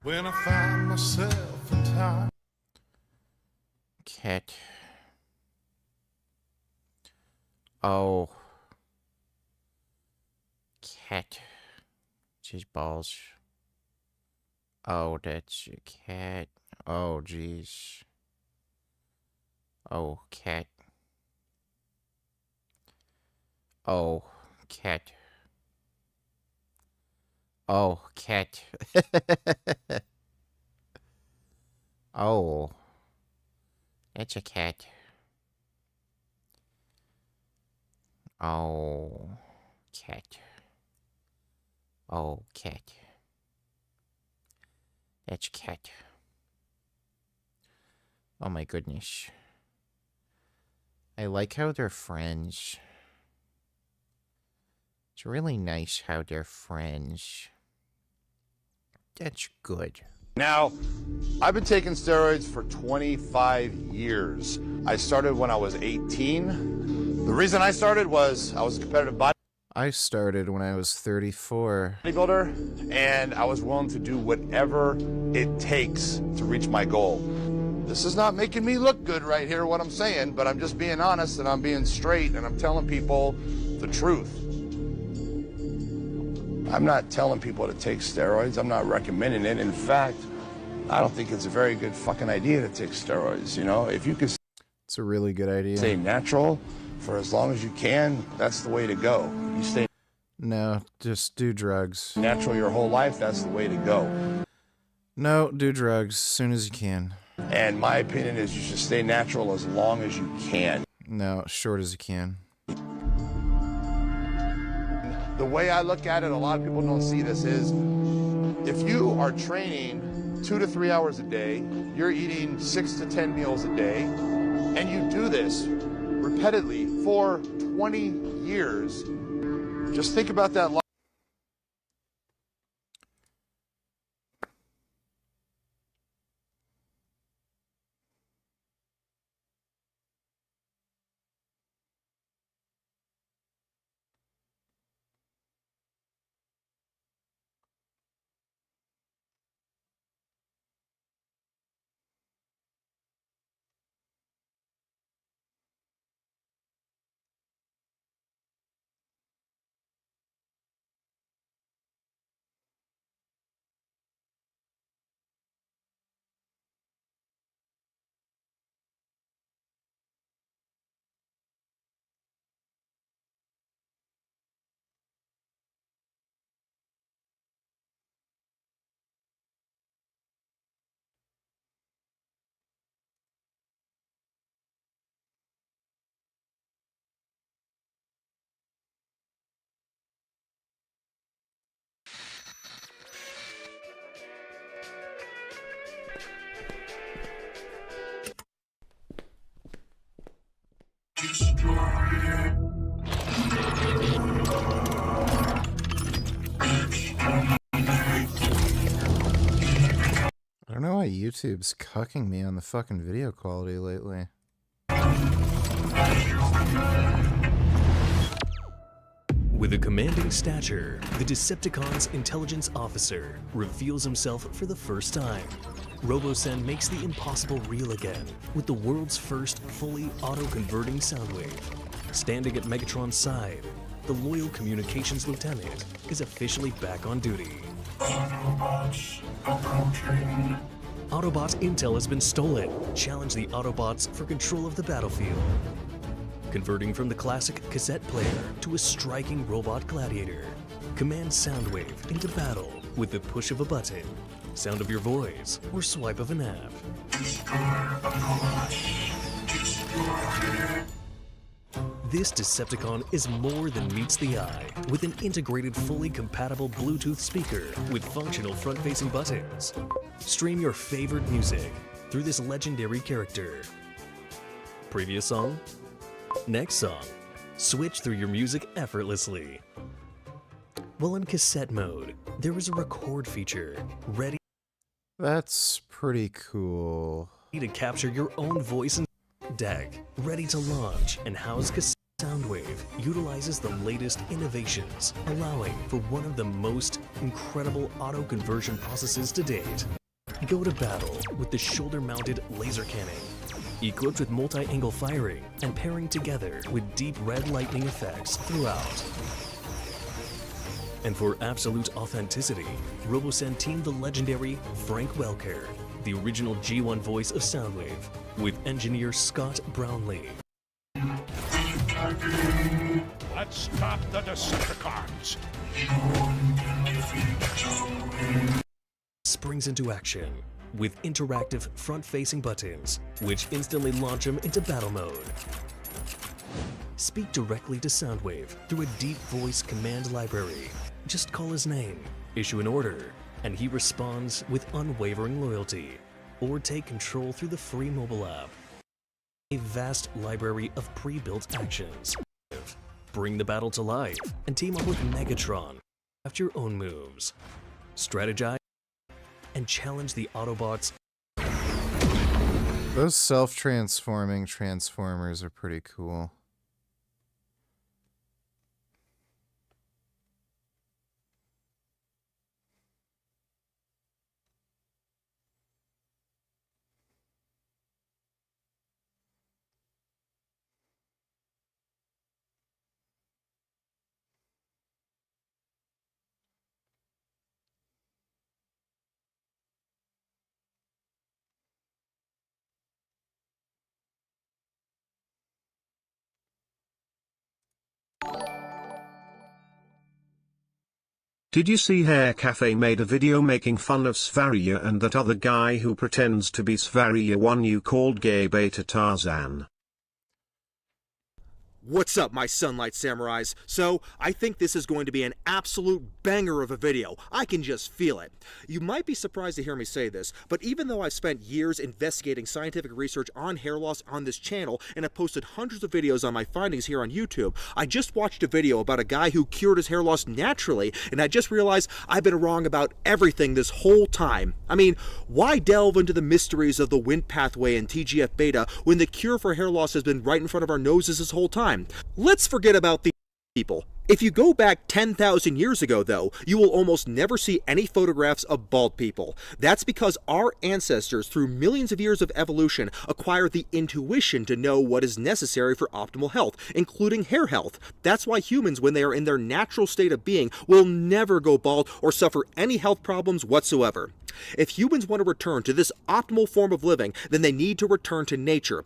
When I find myself in time. Cat. Oh. Cat. Cheese balls. Oh, that's your cat. Oh, jeez. Oh, cat. Oh, cat. Oh, cat. Oh. That's a cat. Oh, cat. Oh, cat. That's cat. Oh my goodness. I like how they're friends. It's really nice how they're friends. That's good. Now, I've been taking steroids for 25 years. I started when I was 18. The reason I started was I was a competitive I started when I was 34. bodybuilder, and I was willing to do whatever it takes to reach my goal. This is not making me look good right here, what I'm saying, but I'm just being honest and I'm being straight and I'm telling people the truth. I'm not telling people to take steroids. I'm not recommending it. In fact, I don't think it's a very good fucking idea to take steroids. You know, if you can It's a really good idea. stay natural for as long as you can, that's the way to go. You stay No, just do drugs. natural your whole life, that's the way to go. No, do drugs as soon as you can. And my opinion is you should stay natural as long as you can. No, short as you can. The way I look at it, a lot of people don't see this, is if you are training 2 to 3 hours a day, you're eating 6 to 10 meals a day, and you do this repeatedly for 20 years, just think about that. why YouTube's cucking me on the fucking video quality lately. With a commanding stature, the Decepticon's intelligence officer reveals himself for the first time. Robosen makes the impossible real again with the world's first fully auto-converting soundwave. Standing at Megatron's side, the loyal communications lieutenant is officially back on duty. Autobots approaching. Autobot intel has been stolen. Challenge the Autobots for control of the battlefield. Converting from the classic cassette player to a striking robot gladiator. Command Soundwave into battle with the push of a button, sound of your voice, or swipe of an app. Destroy Autobots. Destroy. This Decepticon is more than meets the eye, with an integrated, fully compatible Bluetooth speaker with functional front-facing buttons. Stream your favorite music through this legendary character. Previous song? Next song. Switch through your music effortlessly. While in cassette mode, there is a record feature ready. That's pretty cool. To capture your own voice and deck, ready to launch and house cassette. Soundwave utilizes the latest innovations, allowing for one of the most incredible auto-conversion processes to date. Go to battle with the shoulder-mounted laser cannon, equipped with multi-angle firing and pairing together with deep red lightning effects throughout. And for absolute authenticity, Robosen teamed the legendary Frank Welker, the original G1 voice of Soundwave, with engineer Scott Brownlee. Let's stop the Decepticons. Springs into action with interactive front-facing buttons, which instantly launch him into battle mode. Speak directly to Soundwave through a deep voice command library. Just call his name, issue an order, and he responds with unwavering loyalty. Or take control through the free mobile app. A vast library of pre-built actions. Bring the battle to life and team up with Megatron. Craft your own moves. Strategize and challenge the Autobots. Those self-transforming Transformers are pretty cool. Did you see Hair Cafe made a video making fun of Svaria and that other guy who pretends to be Svaria one you called gay beta Tarzan? What's up, my Sunlight Samurais? So, I think this is going to be an absolute banger of a video. I can just feel it. You might be surprised to hear me say this, but even though I've spent years investigating scientific research on hair loss on this channel and have posted hundreds of videos on my findings here on YouTube, I just watched a video about a guy who cured his hair loss naturally, and I just realized I've been wrong about everything this whole time. I mean, why delve into the mysteries of the Wnt pathway and TGF-beta when the cure for hair loss has been right in front of our noses this whole time? Let's forget about the people. If you go back 10,000 years ago, though, you will almost never see any photographs of bald people. That's because our ancestors, through millions of years of evolution, acquired the intuition to know what is necessary for optimal health, including hair health. That's why humans, when they are in their natural state of being, will never go bald or suffer any health problems whatsoever. If humans want to return to this optimal form of living, then they need to return to nature.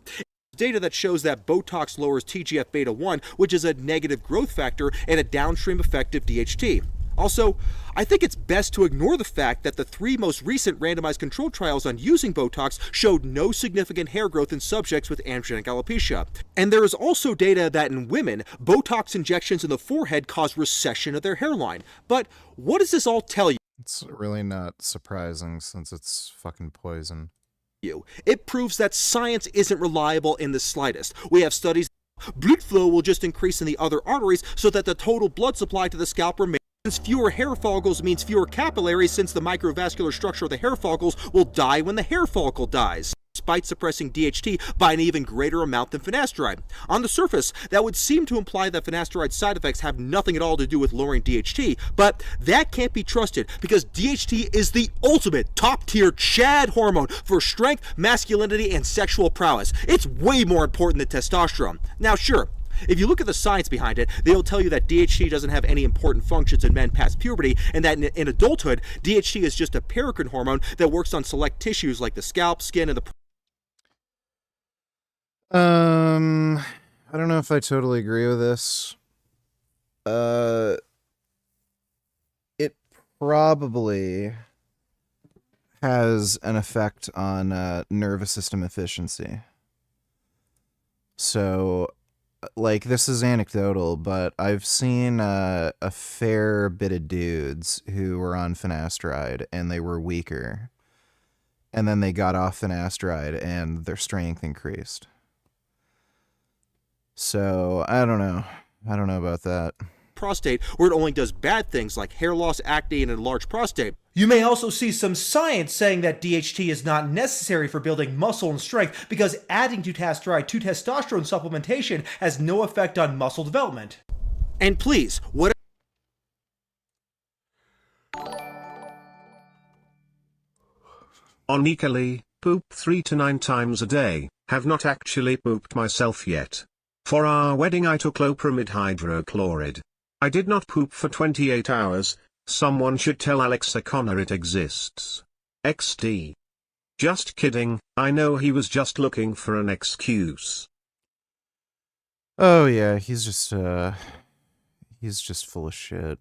Data that shows that Botox lowers TGF-beta 1, which is a negative growth factor and a downstream effect of DHT. Also, I think it's best to ignore the fact that the 3 most recent randomized controlled trials on using Botox showed no significant hair growth in subjects with androgenic alopecia. And there is also data that in women, Botox injections in the forehead cause recession of their hairline. But what does this all tell you? It's really not surprising since it's fucking poison. It proves that science isn't reliable in the slightest. We have studies blood flow will just increase in the other arteries so that the total blood supply to the scalp remains Fewer hair follicles means fewer capillaries, since the microvascular structure of the hair follicles will die when the hair follicle dies, despite suppressing DHT by an even greater amount than finasteride. On the surface, that would seem to imply that finasteride side effects have nothing at all to do with lowering DHT, but that can't be trusted because DHT is the ultimate top-tier Chad hormone for strength, masculinity, and sexual prowess. It's way more important than testosterone. Now, sure, if you look at the science behind it, they'll tell you that DHT doesn't have any important functions in men past puberty, and that in adulthood, DHT is just a paracrine hormone that works on select tissues like the scalp, skin, and the... I don't know if I totally agree with this. It probably has an effect on nervous system efficiency. So, like, this is anecdotal, but I've seen a fair bit of dudes who were on finasteride and they were weaker. And then they got off finasteride and their strength increased. So, I don't know. I don't know about that. prostate, where it only does bad things like hair loss, acne, and enlarged prostate. You may also see some science saying that DHT is not necessary for building muscle and strength because adding dutasteride to testosterone supplementation has no effect on muscle development. And please, what... Onically, poop 3 to 9 times a day, have not actually pooped myself yet. For our wedding I took lopramid hydrochloride. I did not poop for 28 hours, someone should tell Alex O'Connor it exists. XD. Just kidding, I know he was just looking for an excuse. Oh yeah, he's just full of shit.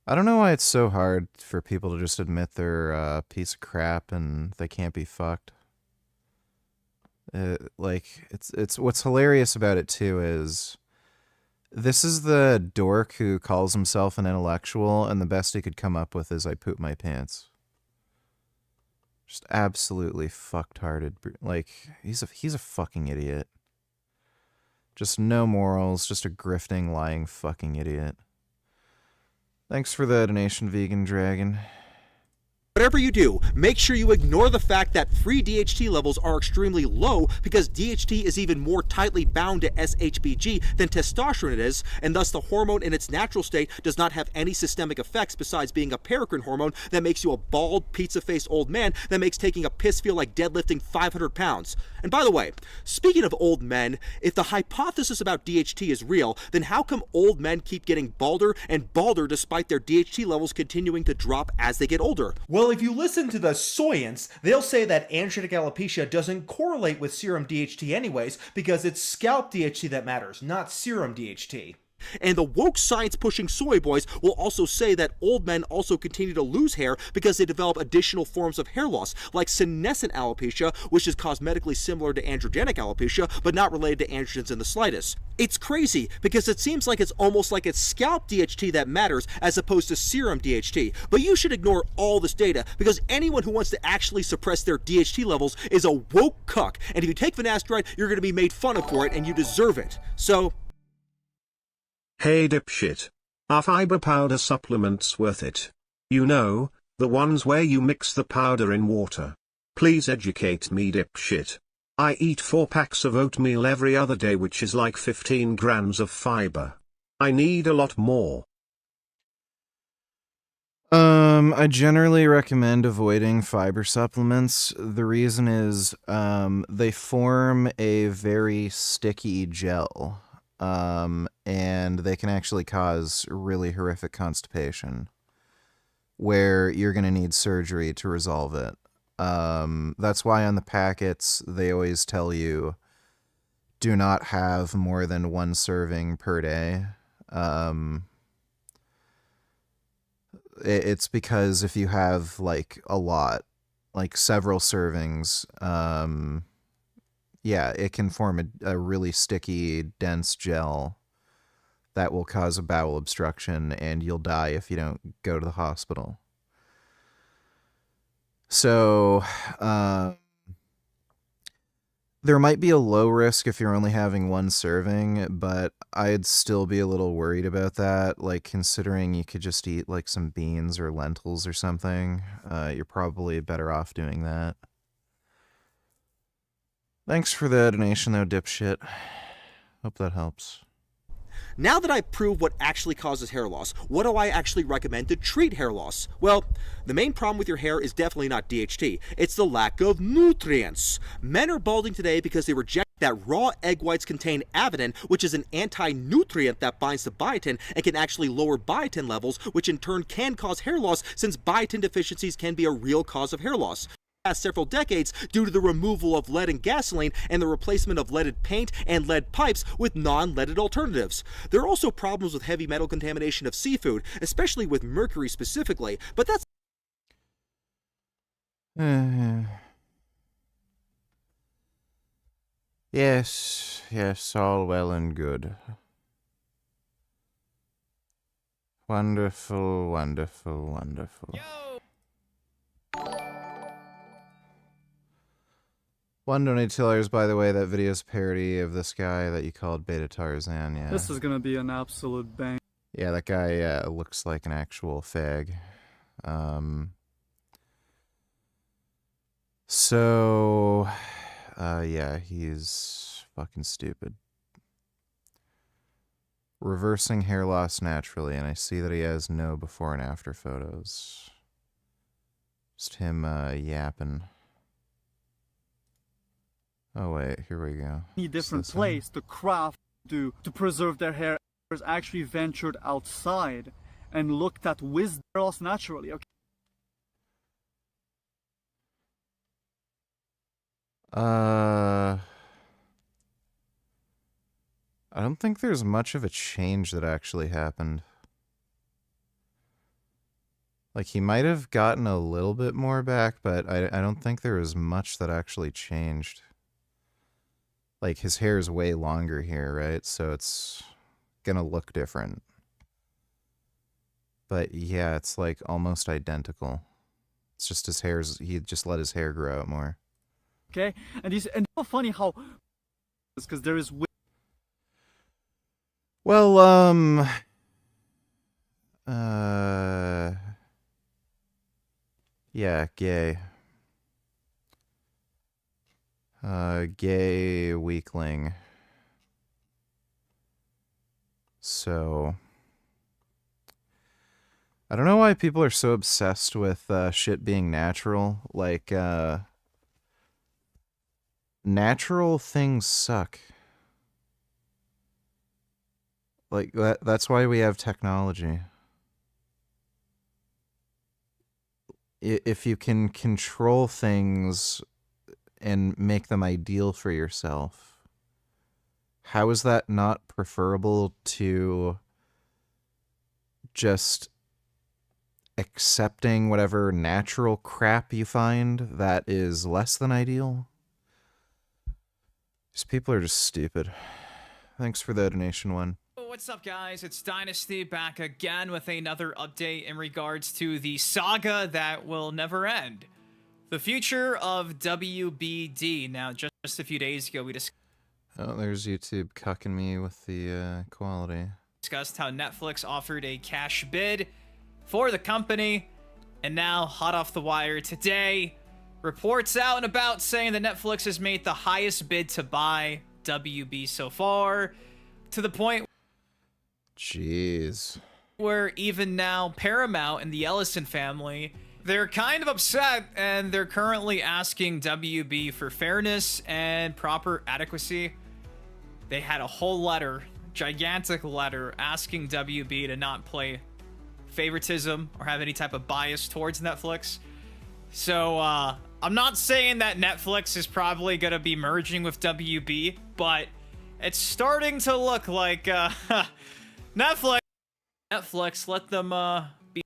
I don't know why it's so hard for people to just admit they're a piece of crap and they can't be fucked. It's what's hilarious about it too is this is the dork who calls himself an intellectual, and the best he could come up with is I poop my pants. Just absolutely fucked-hearted. Like, he's a fucking idiot. Just no morals, just a grifting, lying fucking idiot. Thanks for the donation, Vegan Dragon. Whatever you do, make sure you ignore the fact that free DHT levels are extremely low because DHT is even more tightly bound to SHBG than testosterone is, and thus the hormone in its natural state does not have any systemic effects besides being a paracrine hormone that makes you a bald, pizza-faced old man that makes taking a piss feel like deadlifting 500 pounds. And by the way, speaking of old men, if the hypothesis about DHT is real, then how come old men keep getting balder and balder despite their DHT levels continuing to drop as they get older? Well, if you listen to the science, they'll say that androgenetic alopecia doesn't correlate with serum DHT anyways, because it's scalp DHT that matters, not serum DHT. And the woke science-pushing soy boys will also say that old men also continue to lose hair because they develop additional forms of hair loss, like senescent alopecia, which is cosmetically similar to androgenic alopecia, but not related to androgens in the slightest. It's crazy, because it seems like it's almost like it's scalp DHT that matters as opposed to serum DHT. But you should ignore all this data, because anyone who wants to actually suppress their DHT levels is a woke cuck, and if you take finasteride, you're going to be made fun of for it, and you deserve it. So... Hey dipshit. Are fiber powder supplements worth it? You know, the ones where you mix the powder in water. Please educate me dipshit. I eat 4 packs of oatmeal every other day, which is like 15 grams of fiber. I need a lot more. I generally recommend avoiding fiber supplements. The reason is, they form a very sticky gel. And they can actually cause really horrific constipation where you're going to need surgery to resolve it. That's why on the packets, they always tell you do not have more than 1 serving per day. It's because if you have like a lot, like several servings, yeah, it can form a really sticky, dense gel that will cause a bowel obstruction, and you'll die if you don't go to the hospital. So, there might be a low risk if you're only having one serving, but I'd still be a little worried about that. Like, considering you could just eat like some beans or lentils or something, you're probably better off doing that. Thanks for the donation though, dipshit. Hope that helps. Now that I've proved what actually causes hair loss, what do I actually recommend to treat hair loss? Well, the main problem with your hair is definitely not DHT. It's the lack of nutrients. Men are balding today because they reject that raw egg whites contain avidin, which is an anti-nutrient that binds to biotin and can actually lower biotin levels, which in turn can cause hair loss, since biotin deficiencies can be a real cause of hair loss. Past several decades due to the removal of lead in gasoline and the replacement of leaded paint and lead pipes with non-leaded alternatives. There are also problems with heavy metal contamination of seafood, especially with mercury specifically, but that's Yes, all well and good. Wonderful, wonderful, wonderful. One donated $2, by the way. That video's a parody of this guy that you called Beta Tarzan, yeah. This is gonna be an absolute bang. Yeah, that guy looks like an actual fag. Yeah, he's fucking stupid. Reversing hair loss naturally, and I see that he has no before and after photos. Just him yapping. Oh wait, here we go. Any different place to craft to preserve their hair actually ventured outside and looked at with hair loss naturally. Okay. I don't think there's much of a change that actually happened. Like, he might have gotten a little bit more back, but I don't think there was much that actually changed. Like, his hair is way longer here, right? So it's gonna look different. But yeah, it's like almost identical. It's just he just let his hair grow out more. Okay, and it's funny how, because there is. Well, yeah, gay. Gay weakling. So, I don't know why people are so obsessed with shit being natural. Like, natural things suck. Like, that's why we have technology. If you can control things and make them ideal for yourself, how is that not preferable to just accepting whatever natural crap you find that is less than ideal? These people are just stupid. Thanks for the donation, one. What's up, guys? It's Dynasty back again with another update in regards to the saga that will never end. The future of WBD. Now, just a few days ago, we discussed... Oh, there's YouTube cucking me with the quality. Discussed how Netflix offered a cash bid for the company, and now, hot off the wire today, reports out and about saying that Netflix has made the highest bid to buy WB so far, to the point... Jeez. Where even now, Paramount and the Ellison family, they're kind of upset, and they're currently asking WB for fairness and proper adequacy. They had a whole letter, gigantic letter, asking WB to not play favoritism or have any type of bias towards Netflix. So, I'm not saying that Netflix is probably going to be merging with WB, but it's starting to look like, Netflix, let them, be...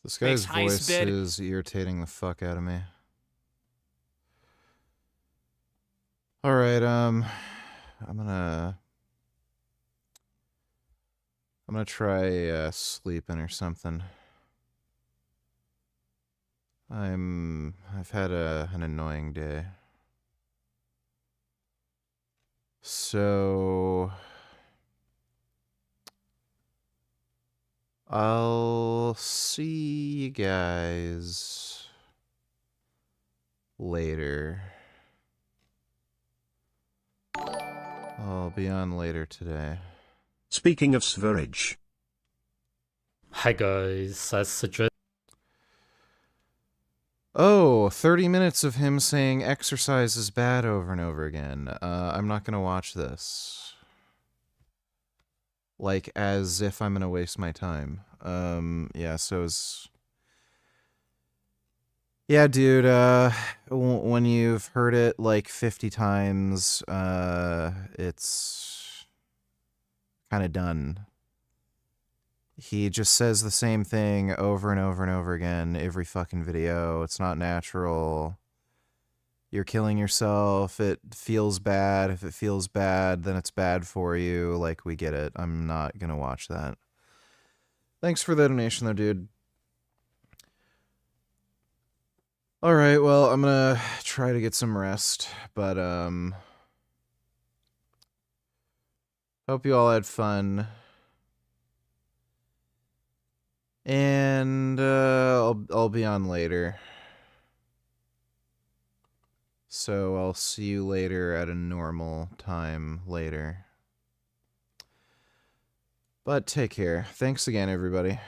This guy's voice is irritating the fuck out of me. Alright, I'm gonna try, sleeping or something. I've had an annoying day. So I'll see you guys later. I'll be on later today. Speaking of Sverige. Hi guys, I suggest. Oh, 30 minutes of him saying exercise is bad over and over again. I'm not going to watch this. Like, as if I'm going to waste my time. Yeah, so it's... Yeah, dude, when you've heard it like 50 times, it's kind of done. He just says the same thing over and over and over again every fucking video. It's not natural. You're killing yourself. It feels bad. If it feels bad, then it's bad for you. Like, we get it. I'm not gonna watch that. Thanks for the donation, though, dude. Alright, well, I'm gonna try to get some rest, but, hope you all had fun. And I'll be on later. So I'll see you later at a normal time later. But take care. Thanks again, everybody.